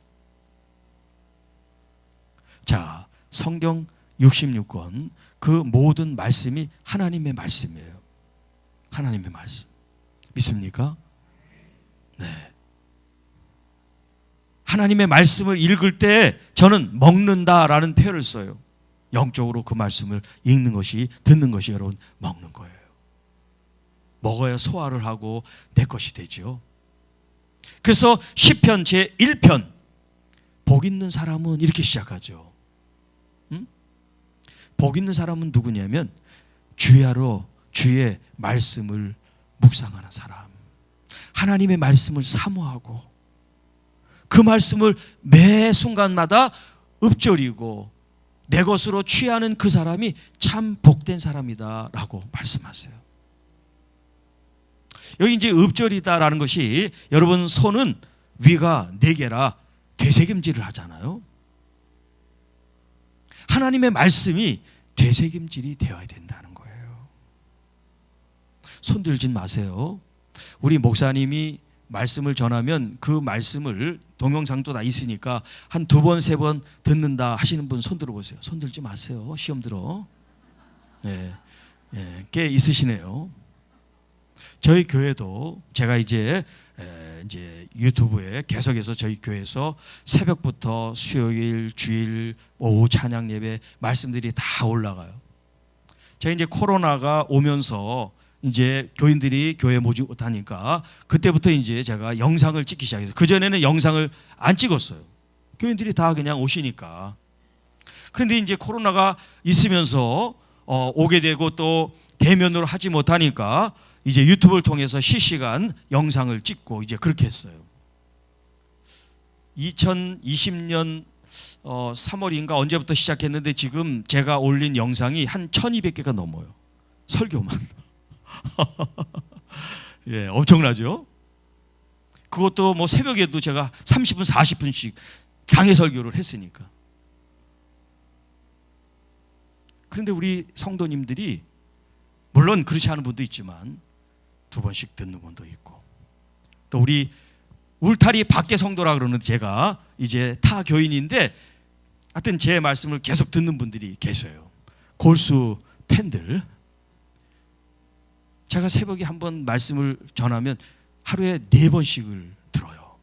자, 성경 66권 그 모든 말씀이 하나님의 말씀이에요. 하나님의 말씀. 믿습니까? 네. 하나님의 말씀을 읽을 때 저는 먹는다라는 표현을 써요. 영적으로 그 말씀을 읽는 것이, 듣는 것이 여러분 먹는 거예요. 먹어야 소화를 하고 내 것이 되죠. 그래서 시편 제1편 복 있는 사람은 이렇게 시작하죠. 복 있는 사람은 누구냐면 주야로 주의 말씀을 묵상하는 사람, 하나님의 말씀을 사모하고 그 말씀을 매 순간마다 읊조리고 내 것으로 취하는 그 사람이 참 복된 사람이다 라고 말씀하세요. 여기 이제 읊조리다라는 것이 여러분 손은 위가 4개라 되새김질을 하잖아요. 하나님의 말씀이 되새김질이 되어야 된다는 거예요. 손 들지 마세요. 우리 목사님이 말씀을 전하면 그 말씀을 동영상도 다 있으니까 한 2번, 3번 듣는다 하시는 분 손 들어보세요. 손 들지 마세요. 시험 들어. 꽤 있으시네요. 저희 교회도 제가 이제 유튜브에 계속해서 저희 교회에서 새벽부터 수요일, 주일, 오후 찬양 예배 말씀들이 다 올라가요. 제가 이제 코로나가 오면서 이제 교인들이 교회 모집 못하니까 그때부터 이제 제가 영상을 찍기 시작했어요. 그전에는 영상을 안 찍었어요. 교인들이 다 그냥 오시니까. 그런데 이제 코로나가 있으면서 오게 되고 또 대면으로 하지 못하니까 이제 유튜브를 통해서 실시간 영상을 찍고 이제 그렇게 했어요. 2020년 3월인가 언제부터 시작했는데 지금 제가 올린 영상이 한 1200개가 넘어요. 설교만. 예, 엄청나죠? 그것도 뭐 새벽에도 제가 30분, 40분씩 강해 설교를 했으니까. 그런데 우리 성도님들이 물론 그렇지 않은 분도 있지만 2번씩 듣는 분도 있고 또 우리 울타리 밖에 성도라 그러는데 제가 이제 타 교인인데 하여튼 제 말씀을 계속 듣는 분들이 계셔요. 골수 팬들. 제가 새벽에 한번 말씀을 전하면 하루에 4번씩을 들어요.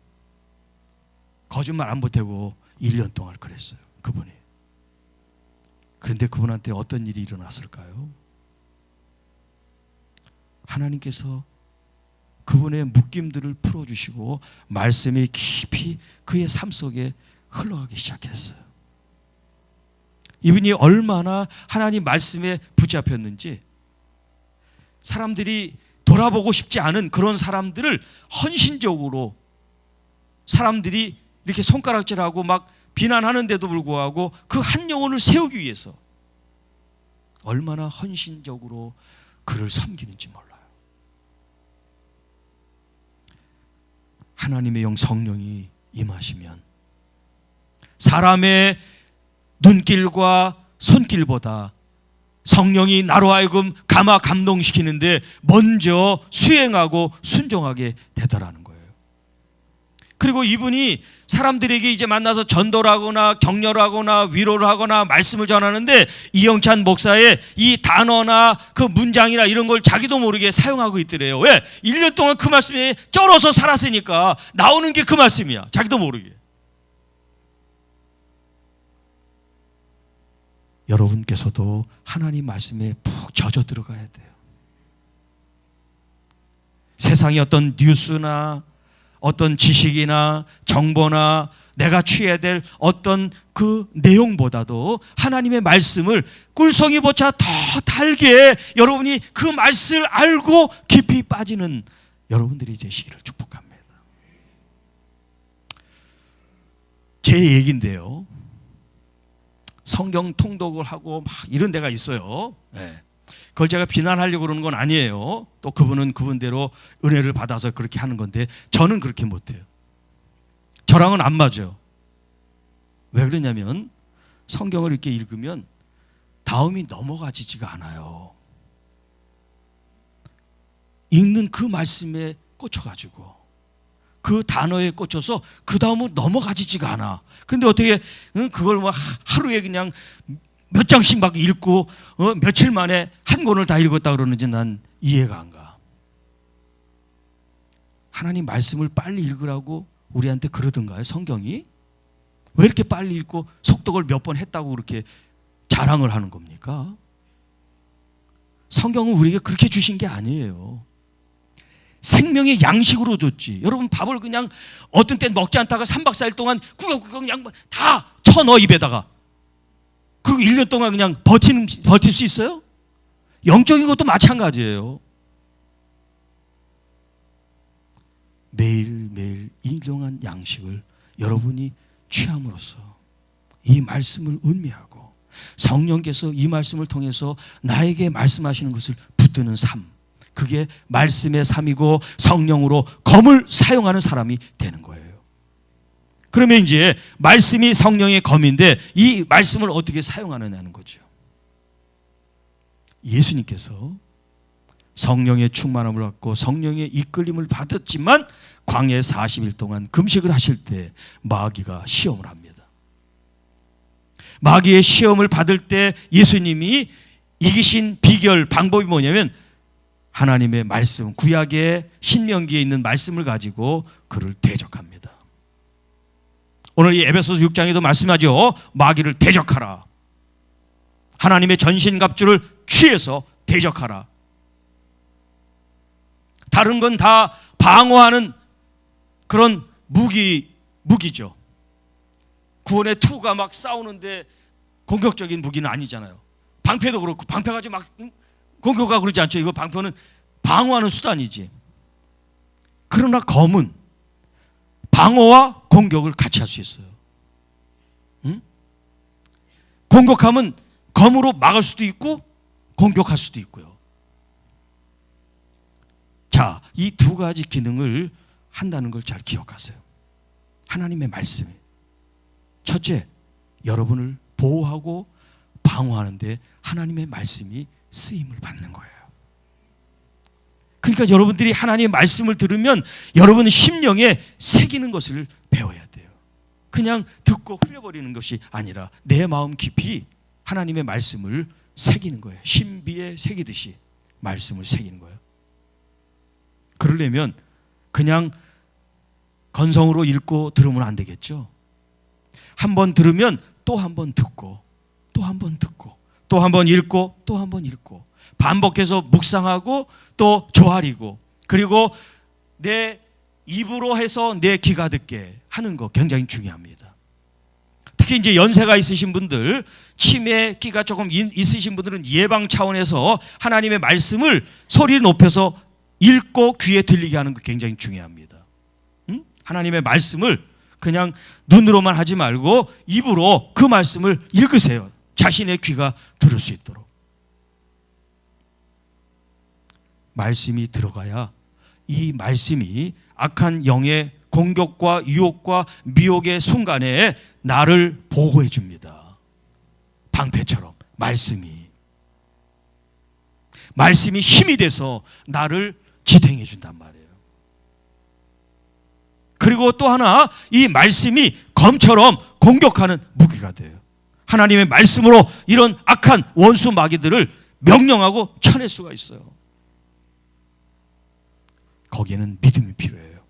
거짓말 안 보태고 1년 동안 그랬어요. 그분이. 그런데 그분한테 어떤 일이 일어났을까요? 하나님께서 그분의 묶임들을 풀어주시고 말씀이 깊이 그의 삶 속에 흘러가기 시작했어요. 이분이 얼마나 하나님 말씀에 붙잡혔는지 사람들이 돌아보고 싶지 않은 그런 사람들을 헌신적으로 사람들이 이렇게 손가락질하고 막 비난하는데도 불구하고 그 한 영혼을 세우기 위해서 얼마나 헌신적으로 그를 섬기는지 몰라요. 하나님의 영 성령이 임하시면 사람의 눈길과 손길보다 성령이 나로 하여금 감화 감동시키는데 먼저 수행하고 순종하게 되더라는 거예요. 그리고 이분이 사람들에게 이제 만나서 전도를 하거나 격려를 하거나 위로를 하거나 말씀을 전하는데 이영찬 목사의 이 단어나 그 문장이나 이런 걸 자기도 모르게 사용하고 있더래요. 왜? 1년 동안 그 말씀에 쩔어서 살았으니까 나오는 게 그 말씀이야. 자기도 모르게. 여러분께서도 하나님 말씀에 푹 젖어 들어가야 돼요. 세상의 어떤 뉴스나 어떤 지식이나 정보나 내가 취해야 될 어떤 그 내용보다도 하나님의 말씀을 꿀송이보다 더 달게 여러분이 그 말씀을 알고 깊이 빠지는 여러분들이 되시기를 축복합니다. 제 얘기인데요. 성경 통독을 하고 막 이런 데가 있어요. 네. 그걸 제가 비난하려고 그러는 건 아니에요. 또 그분은 그분대로 은혜를 받아서 그렇게 하는 건데 저는 그렇게 못해요. 저랑은 안 맞아요. 왜 그러냐면 성경을 이렇게 읽으면 다음이 넘어가지지가 않아요. 읽는 그 말씀에 꽂혀가지고 그 단어에 꽂혀서 그 다음은 넘어가지지가 않아. 그런데 어떻게 그걸 뭐 하루에 그냥 몇 장씩 막 읽고 며칠 만에 한 권을 다 읽었다 그러는지 난 이해가 안 가. 하나님 말씀을 빨리 읽으라고 우리한테 그러던가요? 성경이? 왜 이렇게 빨리 읽고 속독을 몇 번 했다고 그렇게 자랑을 하는 겁니까? 성경은 우리에게 그렇게 주신 게 아니에요. 생명의 양식으로 줬지. 여러분 밥을 그냥 어떤 땐 먹지 않다가 3박 4일 동안 꾸역꾸역 그냥 다 쳐넣어 입에다가. 그리고 1년 동안 그냥 버틸 수 있어요? 영적인 것도 마찬가지예요. 매일매일 일용한 양식을 여러분이 취함으로써 이 말씀을 음미하고 성령께서 이 말씀을 통해서 나에게 말씀하시는 것을 붙드는 삶, 그게 말씀의 삶이고 성령으로 검을 사용하는 사람이 되는 거예요. 그러면 이제 말씀이 성령의 검인데 이 말씀을 어떻게 사용하느냐는 거죠. 예수님께서 성령의 충만함을 받고 성령의 이끌림을 받았지만 광야에 40일 동안 금식을 하실 때 마귀가 시험을 합니다. 마귀의 시험을 받을 때 예수님이 이기신 비결 방법이 뭐냐면 하나님의 말씀, 구약의 신명기에 있는 말씀을 가지고 그를 대적합니다. 오늘 이 에베소서 6장에도 말씀하죠. 마귀를 대적하라. 하나님의 전신갑주를 취해서 대적하라. 다른 건 다 방어하는 그런 무기죠. 구원의 투가 막 싸우는데 공격적인 무기는 아니잖아요. 방패도 그렇고 방패 가지고 막 공격하고 그러지 않죠. 이거 방패는 방어하는 수단이지. 그러나 검은 방어와 공격을 같이 할 수 있어요. 응? 공격하면 검으로 막을 수도 있고 공격할 수도 있고요. 자, 이 두 가지 기능을 한다는 걸 잘 기억하세요. 하나님의 말씀이 첫째, 여러분을 보호하고 방어하는데 하나님의 말씀이 쓰임을 받는 거예요. 그러니까 여러분들이 하나님의 말씀을 들으면 여러분 심령에 새기는 것을 배워야 돼요. 그냥 듣고 흘려버리는 것이 아니라 내 마음 깊이 하나님의 말씀을 새기는 거예요. 신비에 새기듯이 말씀을 새기는 거예요. 그러려면 그냥 건성으로 읽고 들으면 안 되겠죠. 한 번 들으면 또 한 번 듣고 또 한 번 듣고 또 한 번 읽고 또 한 번 읽고 반복해서 묵상하고 또 조아리고 그리고 내 입으로 해서 내 귀가 듣게 하는 거 굉장히 중요합니다. 특히 이제 연세가 있으신 분들, 치매 끼가 조금 있으신 분들은 예방 차원에서 하나님의 말씀을 소리 높여서 읽고 귀에 들리게 하는 거 굉장히 중요합니다. 하나님의 말씀을 그냥 눈으로만 하지 말고 입으로 그 말씀을 읽으세요. 자신의 귀가 들을 수 있도록. 말씀이 들어가야 이 말씀이 악한 영의 공격과 유혹과 미혹의 순간에 나를 보호해 줍니다. 방패처럼 말씀이 힘이 돼서 나를 지탱해 준단 말이에요. 그리고 또 하나, 이 말씀이 검처럼 공격하는 무기가 돼요. 하나님의 말씀으로 이런 악한 원수 마귀들을 명령하고 쳐낼 수가 있어요. 거기에는 믿음이 필요해요.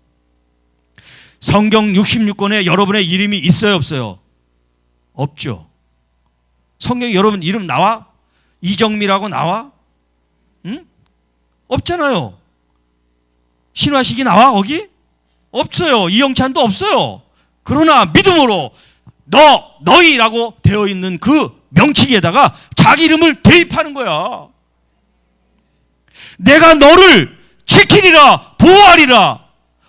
성경 66권에 여러분의 이름이 있어요, 없어요? 없죠. 성경에 여러분 이름 나와? 이정미라고 나와? 응? 없잖아요. 신화식이 나와 거기? 없어요. 이영찬도 없어요. 그러나 믿음으로 너희라고 되어 있는 그 명칭에다가 자기 이름을 대입하는 거야. 내가 너를 지키리라, 보호하리라,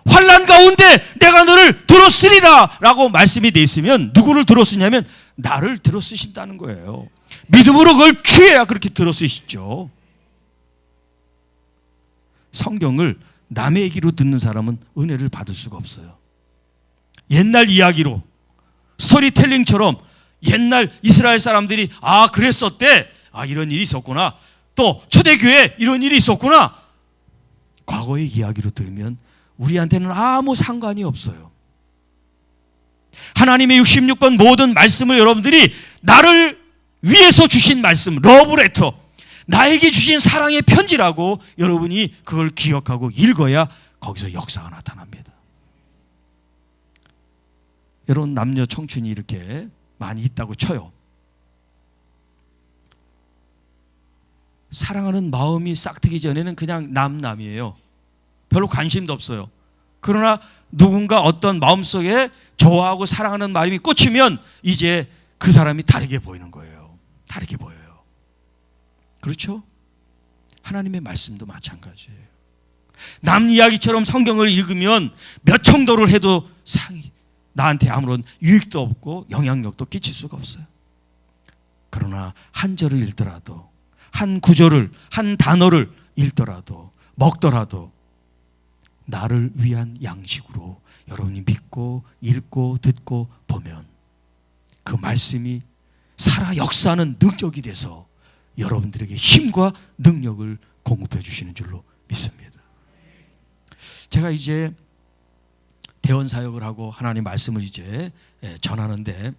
환난 가운데 내가 너를 들어쓰리라 라고 말씀이 돼 있으면 누구를 들어쓰냐면 나를 들어쓰신다는 거예요. 믿음으로 그걸 취해야 그렇게 들어쓰시죠. 성경을 남의 얘기로 듣는 사람은 은혜를 받을 수가 없어요. 옛날 이야기로 스토리텔링처럼 옛날 이스라엘 사람들이 그랬었대, 이런 일이 있었구나, 또 초대교회에 이런 일이 있었구나, 과거의 이야기로 들으면 우리한테는 아무 상관이 없어요. 하나님의 66권 모든 말씀을 여러분들이 나를 위해서 주신 말씀, 러브레터, 나에게 주신 사랑의 편지라고 여러분이 그걸 기억하고 읽어야 거기서 역사가 나타납니다. 여러분, 남녀 청춘이 이렇게 많이 있다고 쳐요. 사랑하는 마음이 싹트기 전에는 그냥 남이에요. 별로 관심도 없어요. 그러나 누군가 어떤 마음속에 좋아하고 사랑하는 마음이 꽂히면 이제 그 사람이 다르게 보이는 거예요. 다르게 보여요. 그렇죠? 하나님의 말씀도 마찬가지예요. 남 이야기처럼 성경을 읽으면 몇 청도를 해도 나한테 아무런 유익도 없고 영향력도 끼칠 수가 없어요. 그러나 한 절을 읽더라도, 한 구절을, 한 단어를 읽더라도, 먹더라도 나를 위한 양식으로 여러분이 믿고 읽고 듣고 보면 그 말씀이 살아 역사하는 능력이 돼서 여러분들에게 힘과 능력을 공급해 주시는 줄로 믿습니다. 제가 이제 대원 사역을 하고 하나님 말씀을 이제 전하는데,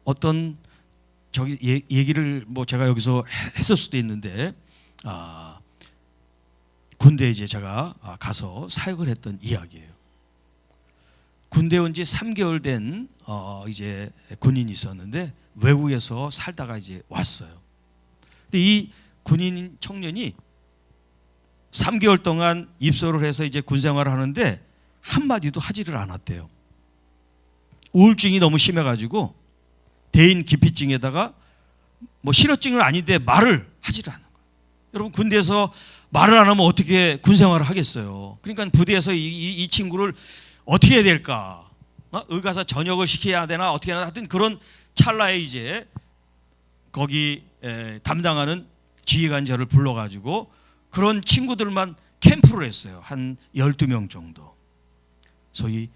어떤 얘기를 제가 여기서 했을 수도 있는데, 군대에 이제 제가 가서 사역을 했던 이야기예요. 군대 온 지 3개월 된 이제 군인이 있었는데 외국에서 살다가 이제 왔어요. 근데 이 군인 청년이 3개월 동안 입소를 해서 이제 군 생활을 하는데 한마디도 하지를 않았대요. 우울증이 너무 심해가지고 대인 기피증에다가 실어증은 아닌데 말을 하지를 않는 거예요. 여러분, 군대에서 말을 안 하면 어떻게 군 생활을 하겠어요? 그러니까 부대에서 이 친구를 어떻게 해야 될까? 의가서 전역을 시켜야 되나 어떻게 하나, 하여튼 그런 찰나에 이제 거기 담당하는 지휘관 저를 불러가지고 그런 친구들만 캠프를 했어요. 한 12명 정도. 소위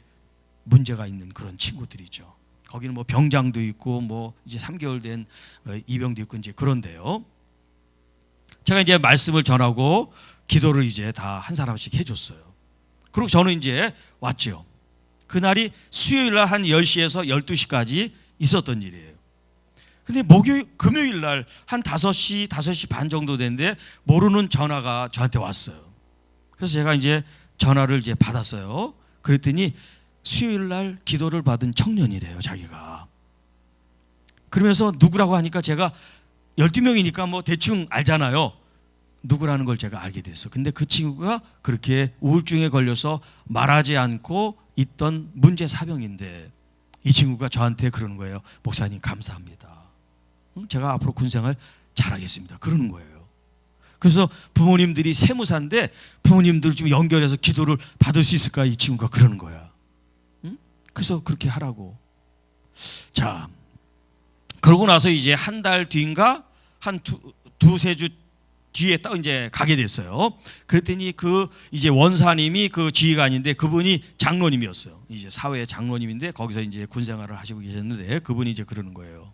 문제가 있는 그런 친구들이죠. 거기는 병장도 있고 이제 3개월 된 이병도 있고 이제 그런데요. 제가 이제 말씀을 전하고 기도를 이제 다 한 사람씩 해줬어요. 그리고 저는 이제 왔죠. 그날이 수요일 날 한 10시에서 12시까지 있었던 일이에요. 근데 금요일 날 한 5시, 5시 반 정도 됐는데 모르는 전화가 저한테 왔어요. 그래서 제가 이제 전화를 이제 받았어요. 그랬더니 수요일 날 기도를 받은 청년이래요, 자기가. 그러면서 누구라고 하니까 제가 12명이니까 대충 알잖아요. 누구라는 걸 제가 알게 됐어. 근데 그 친구가 그렇게 우울증에 걸려서 말하지 않고 있던 문제 사병인데 이 친구가 저한테 그러는 거예요. 목사님 감사합니다. 제가 앞으로 군생활 잘하겠습니다. 그러는 거예요. 그래서 부모님들이 세무사인데 부모님들 좀 연결해서 기도를 받을 수 있을까? 이 친구가 그러는 거야. 그래서 그렇게 하라고. 자, 그러고 나서 이제 한 달 뒤인가 한 두세 주 뒤에 딱 이제 가게 됐어요. 그랬더니 그 이제 원사님이 그 지휘관인데 그분이 장로님이었어요. 이제 사회 장로님인데 거기서 이제 군 생활을 하시고 계셨는데 그분이 이제 그러는 거예요.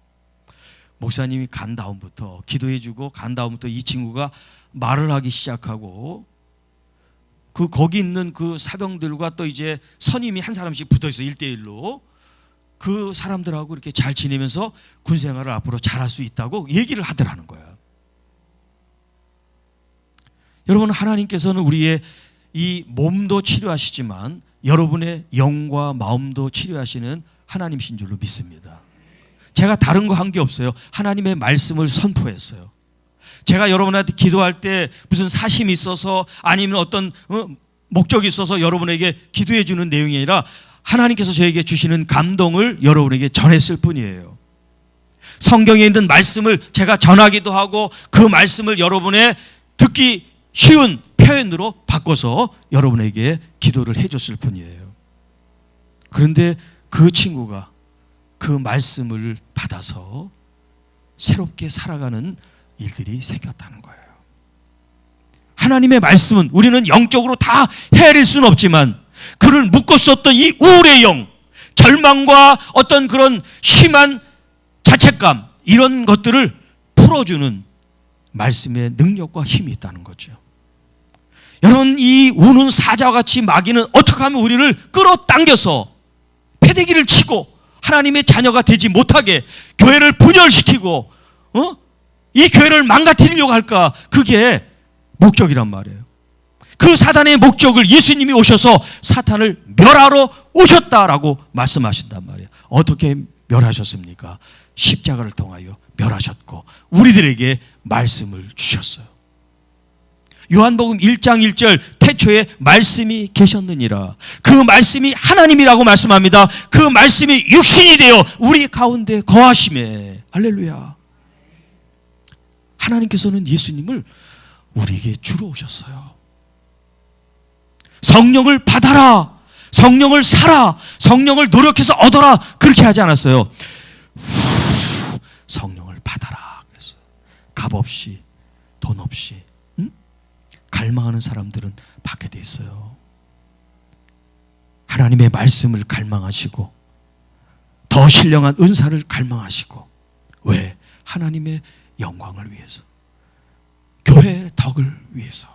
목사님이 간 다음부터 기도해주고 간 다음부터 이 친구가 말을 하기 시작하고 거기 있는 그 사병들과 또 이제 선임이 한 사람씩 붙어 있어 1대1로 그 사람들하고 이렇게 잘 지내면서 군 생활을 앞으로 잘할 수 있다고 얘기를 하더라는 거야. 여러분, 하나님께서는 우리의 이 몸도 치료하시지만 여러분의 영과 마음도 치료하시는 하나님이신 줄로 믿습니다. 제가 다른 거 한 게 없어요. 하나님의 말씀을 선포했어요. 제가 여러분한테 기도할 때 무슨 사심이 있어서 아니면 어떤 목적이 있어서 여러분에게 기도해 주는 내용이 아니라 하나님께서 저에게 주시는 감동을 여러분에게 전했을 뿐이에요. 성경에 있는 말씀을 제가 전하기도 하고 그 말씀을 여러분의 듣기 쉬운 표현으로 바꿔서 여러분에게 기도를 해줬을 뿐이에요. 그런데 그 친구가 그 말씀을 받아서 새롭게 살아가는 일들이 생겼다는 거예요. 하나님의 말씀은 우리는 영적으로 다 헤아릴 수는 없지만 그를 묶었었던 이 우울의 영, 절망과 어떤 그런 심한 자책감, 이런 것들을 풀어주는 말씀의 능력과 힘이 있다는 거죠. 여러분, 이 우는 사자와 같이 마귀는 어떻게 하면 우리를 끌어당겨서 패대기를 치고 하나님의 자녀가 되지 못하게 교회를 분열시키고 이 교회를 망가뜨리려고 할까? 그게 목적이란 말이에요. 그 사단의 목적을 예수님이 오셔서 사탄을 멸하러 오셨다라고 말씀하신단 말이에요. 어떻게 멸하셨습니까? 십자가를 통하여 멸하셨고 우리들에게 말씀을 주셨어요. 요한복음 1장 1절 태초에 말씀이 계셨느니라. 그 말씀이 하나님이라고 말씀합니다. 그 말씀이 육신이 되어 우리 가운데 거하심에. 할렐루야. 하나님께서는 예수님을 우리에게 주러 오셨어요. 성령을 받아라, 성령을 사라, 성령을 노력해서 얻어라, 그렇게 하지 않았어요. 성령을 받아라 그랬어요. 값 없이, 돈 없이. 갈망하는 사람들은 받게 돼 있어요. 하나님의 말씀을 갈망하시고 더 신령한 은사를 갈망하시고. 왜? 하나님의 영광을 위해서, 교회의 덕을 위해서.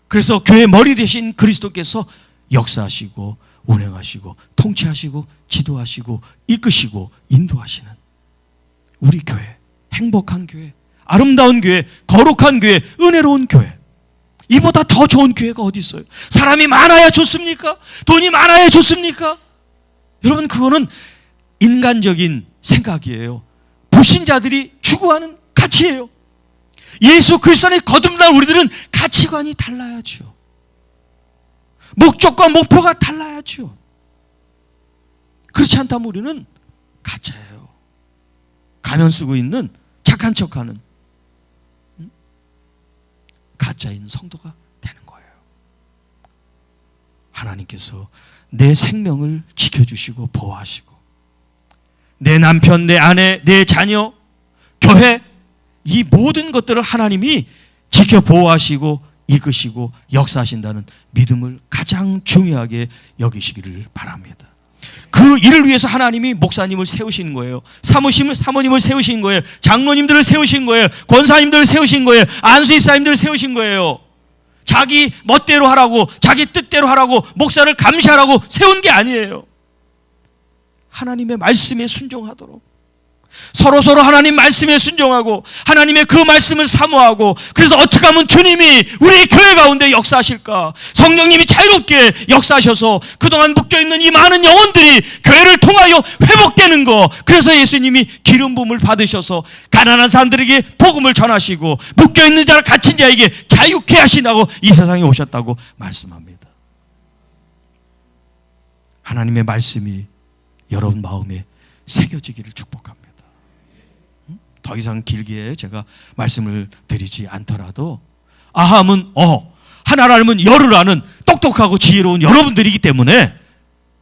그래서 교회 머리 되신 그리스도께서 역사하시고 운행하시고 통치하시고 지도하시고 이끄시고 인도하시는 우리 교회, 행복한 교회, 아름다운 교회, 거룩한 교회, 은혜로운 교회. 이보다 더 좋은 교회가 어디 있어요? 사람이 많아야 좋습니까? 돈이 많아야 좋습니까? 여러분, 그거는 인간적인 생각이에요. 불신자들이 추구하는 가치예요. 예수 그리스도 안에 거듭난 우리들은 가치관이 달라야죠. 목적과 목표가 달라야죠. 그렇지 않다면 우리는 가짜예요. 가면 쓰고 있는 착한 척하는 가짜인 성도가 되는 거예요. 하나님께서 내 생명을 지켜주시고 보호하시고 내 남편, 내 아내, 내 자녀, 교회, 이 모든 것들을 하나님이 지켜 보호하시고 이끄시고 역사하신다는 믿음을 가장 중요하게 여기시기를 바랍니다. 그 일을 위해서 하나님이 목사님을 세우신 거예요. 사모님을 세우신 거예요. 장로님들을 세우신 거예요. 권사님들을 세우신 거예요. 안수집사님들을 세우신 거예요. 자기 멋대로 하라고, 자기 뜻대로 하라고, 목사를 감시하라고 세운 게 아니에요. 하나님의 말씀에 순종하도록, 서로 하나님 말씀에 순종하고 하나님의 그 말씀을 사모하고, 그래서 어떻게 하면 주님이 우리 교회 가운데 역사하실까? 성령님이 자유롭게 역사하셔서 그동안 묶여있는 이 많은 영혼들이 교회를 통하여 회복되는 거. 그래서 예수님이 기름 부음을 받으셔서 가난한 사람들에게 복음을 전하시고 묶여있는 자를 갇힌 자에게 자유케 하신다고 이 세상에 오셨다고 말씀합니다. 하나님의 말씀이 여러분 마음에 새겨지기를 축복합니다. 더 이상 길게 제가 말씀을 드리지 않더라도 아함은 하나를 알면 열을 아는 똑똑하고 지혜로운 여러분들이기 때문에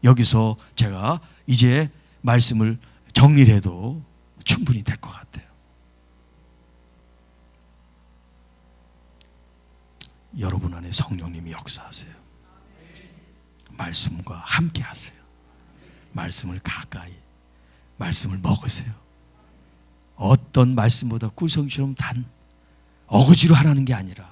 여기서 제가 이제 말씀을 정리를 해도 충분히 될 것 같아요. 여러분 안에 성령님이 역사하세요. 말씀과 함께 하세요. 말씀을 가까이, 말씀을 먹으세요. 어떤 말씀보다 꿀성처럼 단 어거지로 하라는 게 아니라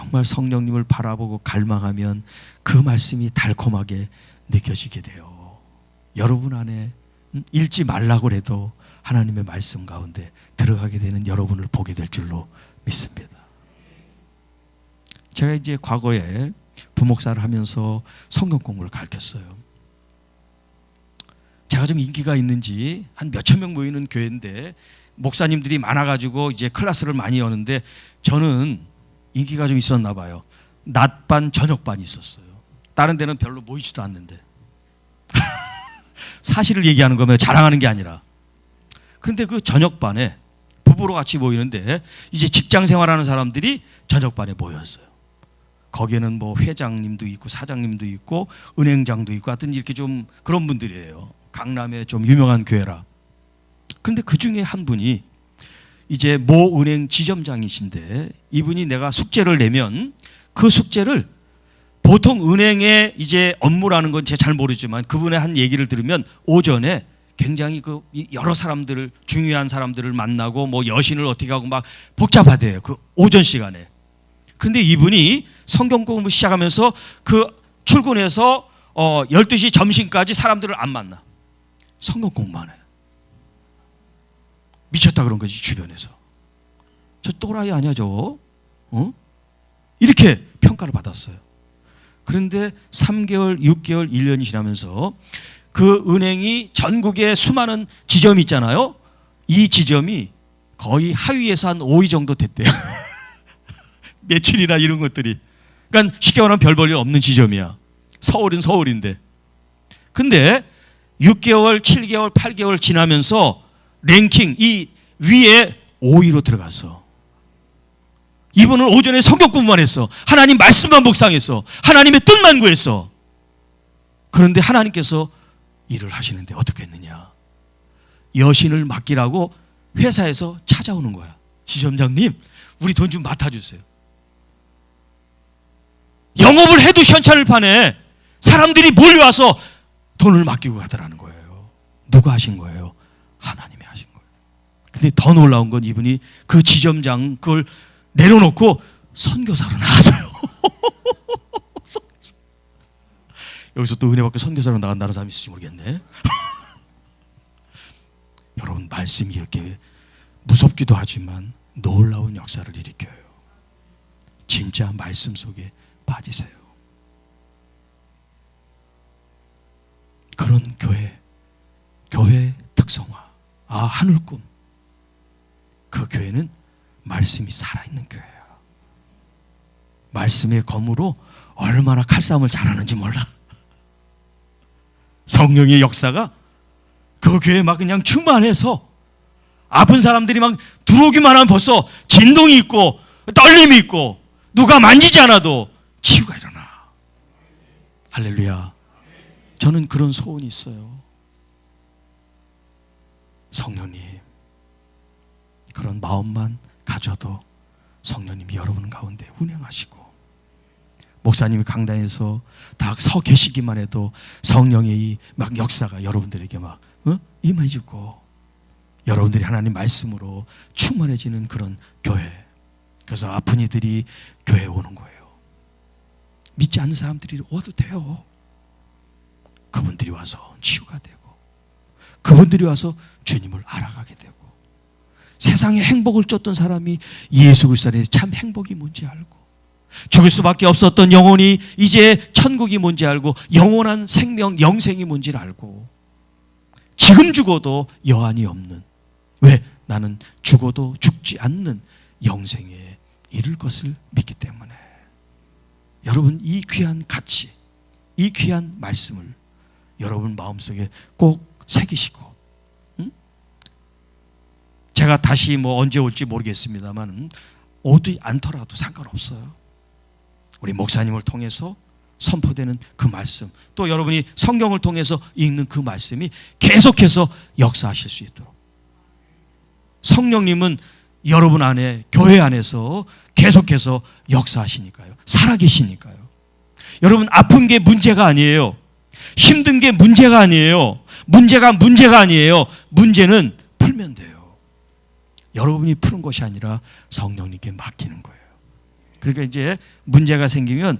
정말 성령님을 바라보고 갈망하면 그 말씀이 달콤하게 느껴지게 돼요. 여러분 안에 읽지 말라고 해도 하나님의 말씀 가운데 들어가게 되는 여러분을 보게 될 줄로 믿습니다. 제가 이제 과거에 부목사를 하면서 성경 공부를 가르쳤어요. 제가 좀 인기가 있는지 한 몇천 명 모이는 교회인데 목사님들이 많아가지고 이제 클래스를 많이 여는데 저는 인기가 좀 있었나 봐요. 낮반, 저녁반이 있었어요. 다른 데는 별로 모이지도 않는데. 사실을 얘기하는 거면 자랑하는 게 아니라. 그런데 그 저녁반에 부부로 같이 모이는데 이제 직장 생활하는 사람들이 저녁반에 모였어요. 거기에는 뭐 회장님도 있고 사장님도 있고 은행장도 있고 하여튼 이렇게 좀 그런 분들이에요. 강남에 좀 유명한 교회라. 그런데 그 중에 한 분이 이제 모 은행 지점장이신데 이분이 내가 숙제를 내면 그 숙제를 보통 은행의 이제 업무라는 건 제가 잘 모르지만 그분의 한 얘기를 들으면 오전에 굉장히 그 여러 사람들을 중요한 사람들을 만나고 뭐 여신을 어떻게 하고 막 복잡하대요. 그 오전 시간에. 근데 이분이 성경 공부 시작하면서 그 출근해서 12시 점심까지 사람들을 안 만나. 성경 공부만 해. 미쳤다 그런 거지 주변에서. 저 또라이 아니야 저? 이렇게 평가를 받았어요. 그런데 3개월, 6개월, 1년이 지나면서 그 은행이 전국에 수많은 지점이 있잖아요. 이 지점이 거의 하위에서 한 5위 정도 됐대요. 매출이나 이런 것들이. 그러니까 쉽게 말하면 별 볼 일 없는 지점이야. 서울은 서울인데. 근데 6개월, 7개월, 8개월 지나면서 랭킹 이 위에 5위로 들어갔어. 이분은 오전에 성경 공부만 했어. 하나님 말씀만 묵상했어. 하나님의 뜻만 구했어. 그런데 하나님께서 일을 하시는데 어떻게 했느냐. 여신을 맡기라고 회사에서 찾아오는 거야. 지점장님 우리 돈 좀 맡아주세요. 영업을 해도 현찰을 파네. 사람들이 몰려와서 돈을 맡기고 가더라는 거예요. 누가 하신 거예요? 하나님이 하신 거예요. 근데 더 놀라운 건 이분이 그 지점장 그걸 내려놓고 선교사로 나왔어요. 여기서 또 은혜 받고 선교사로 나간다는 사람이 있을지 모르겠네. 여러분 말씀이 이렇게 무섭기도 하지만 놀라운 역사를 일으켜요. 진짜 말씀 속에 빠지세요. 그런 교회 특성화. 하늘꿈. 그 교회는 말씀이 살아있는 교회야. 말씀의 검으로 얼마나 칼싸움을 잘하는지 몰라. 성령의 역사가 그 교회에 막 그냥 충만해서 아픈 사람들이 막 들어오기만 하면 벌써 진동이 있고 떨림이 있고 누가 만지지 않아도 치유가 일어나. 할렐루야. 저는 그런 소원이 있어요. 성령님 그런 마음만 가져도 성령님이 여러분 가운데 운행하시고 목사님이 강단에서 다 서 계시기만 해도 성령의 막 역사가 여러분들에게 막 임해지고 여러분들이 하나님 말씀으로 충만해지는 그런 교회. 그래서 아픈 이들이 교회에 오는 거예요. 믿지 않는 사람들이 와도 돼요. 그분들이 와서 치유가 되고 그분들이 와서 주님을 알아가게 되고 세상에 행복을 쫓던 사람이 예수 그리스도 안에서 참 행복이 뭔지 알고 죽을 수밖에 없었던 영혼이 이제 천국이 뭔지 알고 영원한 생명, 영생이 뭔지를 알고 지금 죽어도 여한이 없는 왜? 나는 죽어도 죽지 않는 영생에 이를 것을 믿기 때문에 여러분 이 귀한 가치, 이 귀한 말씀을 여러분 마음속에 꼭 새기시고 제가 다시 뭐 언제 올지 모르겠습니다만 오지 않더라도 상관없어요. 우리 목사님을 통해서 선포되는 그 말씀 또 여러분이 성경을 통해서 읽는 그 말씀이 계속해서 역사하실 수 있도록 성령님은 여러분 안에 교회 안에서 계속해서 역사하시니까요. 살아계시니까요. 여러분 아픈 게 문제가 아니에요. 힘든 게 문제가 아니에요. 문제가 아니에요. 문제는 풀면 돼요. 여러분이 푸는 것이 아니라 성령님께 맡기는 거예요. 그러니까 이제 문제가 생기면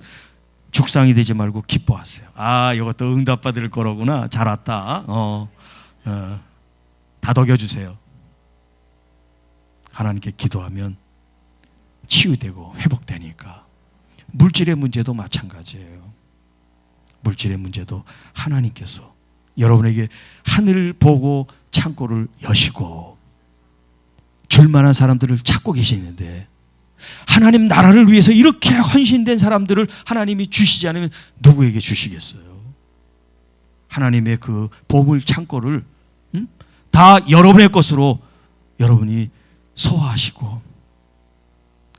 죽상이 되지 말고 기뻐하세요. 아, 이것도 응답받을 거로구나. 잘 왔다. 다독여 주세요. 하나님께 기도하면 치유되고 회복되니까. 물질의 문제도 마찬가지예요. 물질의 문제도 하나님께서 여러분에게 하늘을 보고 창고를 여시고 줄만한 사람들을 찾고 계시는데, 하나님 나라를 위해서 이렇게 헌신된 사람들을 하나님이 주시지 않으면 누구에게 주시겠어요? 하나님의 그 보물 창고를 다 여러분의 것으로 여러분이 소화하시고,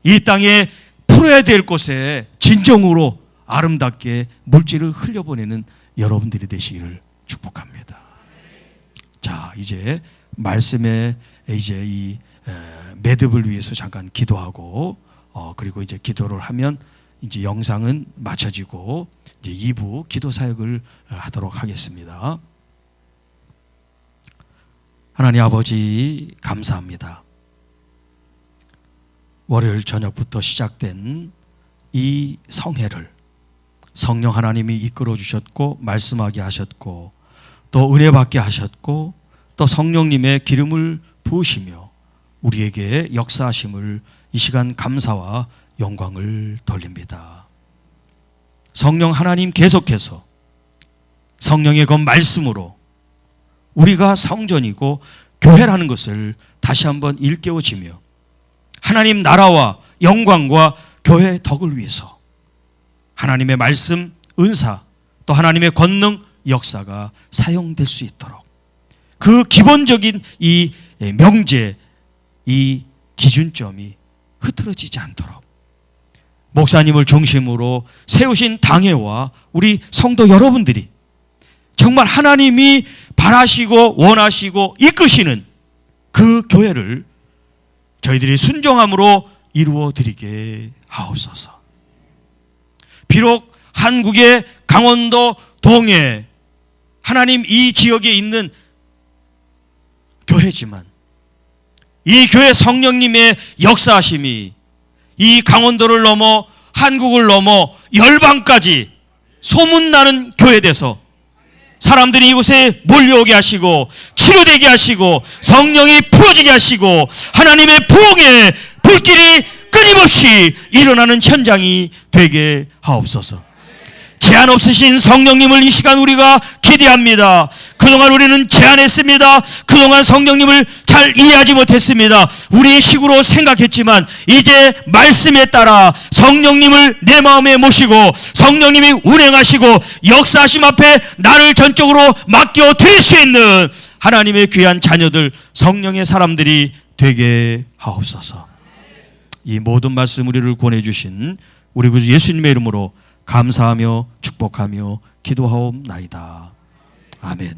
이 땅에 풀어야 될 곳에 진정으로 아름답게 물질을 흘려보내는 여러분들이 되시기를 축복합니다. 자, 이제 말씀에 이제 이 매듭을 위해서 잠깐 기도하고, 그리고 이제 기도를 하면 이제 영상은 마쳐지고 이제 2부 기도 사역을 하도록 하겠습니다. 하나님 아버지, 감사합니다. 월요일 저녁부터 시작된 이 성회를 성령 하나님이 이끌어 주셨고, 말씀하게 하셨고, 또 은혜 받게 하셨고, 또 성령님의 기름을 부으시며 우리에게 역사하심을 이 시간 감사와 영광을 돌립니다. 성령 하나님, 계속해서 성령의 그 말씀으로 우리가 성전이고 교회라는 것을 다시 한번 일깨워지며 하나님 나라와 영광과 교회의 덕을 위해서 하나님의 말씀, 은사, 또 하나님의 권능, 역사가 사용될 수 있도록 그 기본적인 이 명제, 이 기준점이 흐트러지지 않도록 목사님을 중심으로 세우신 당회와 우리 성도 여러분들이 정말 하나님이 바라시고 원하시고 이끄시는 그 교회를 저희들이 순종함으로 이루어 드리게 하옵소서. 비록 한국의 강원도 동해 하나님 이 지역에 있는 교회지만 이 교회 성령님의 역사하심이 이 강원도를 넘어 한국을 넘어 열방까지 소문나는 교회돼서 사람들이 이곳에 몰려오게 하시고 치료되게 하시고 성령이 부어지게 하시고 하나님의 부흥의 불길이 끊임없이 일어나는 현장이 되게 하옵소서. 제한 없으신 성령님을 이 시간 우리가 기대합니다. 그동안 우리는 제한했습니다. 그동안 성령님을 잘 이해하지 못했습니다. 우리의 식으로 생각했지만 이제 말씀에 따라 성령님을 내 마음에 모시고 성령님이 운행하시고 역사하심 앞에 나를 전적으로 맡겨 드릴 수 있는 하나님의 귀한 자녀들, 성령의 사람들이 되게 하옵소서. 이 모든 말씀 우리를 권해주신 우리 구주 예수님의 이름으로 감사하며 축복하며 기도하옵나이다. 아멘.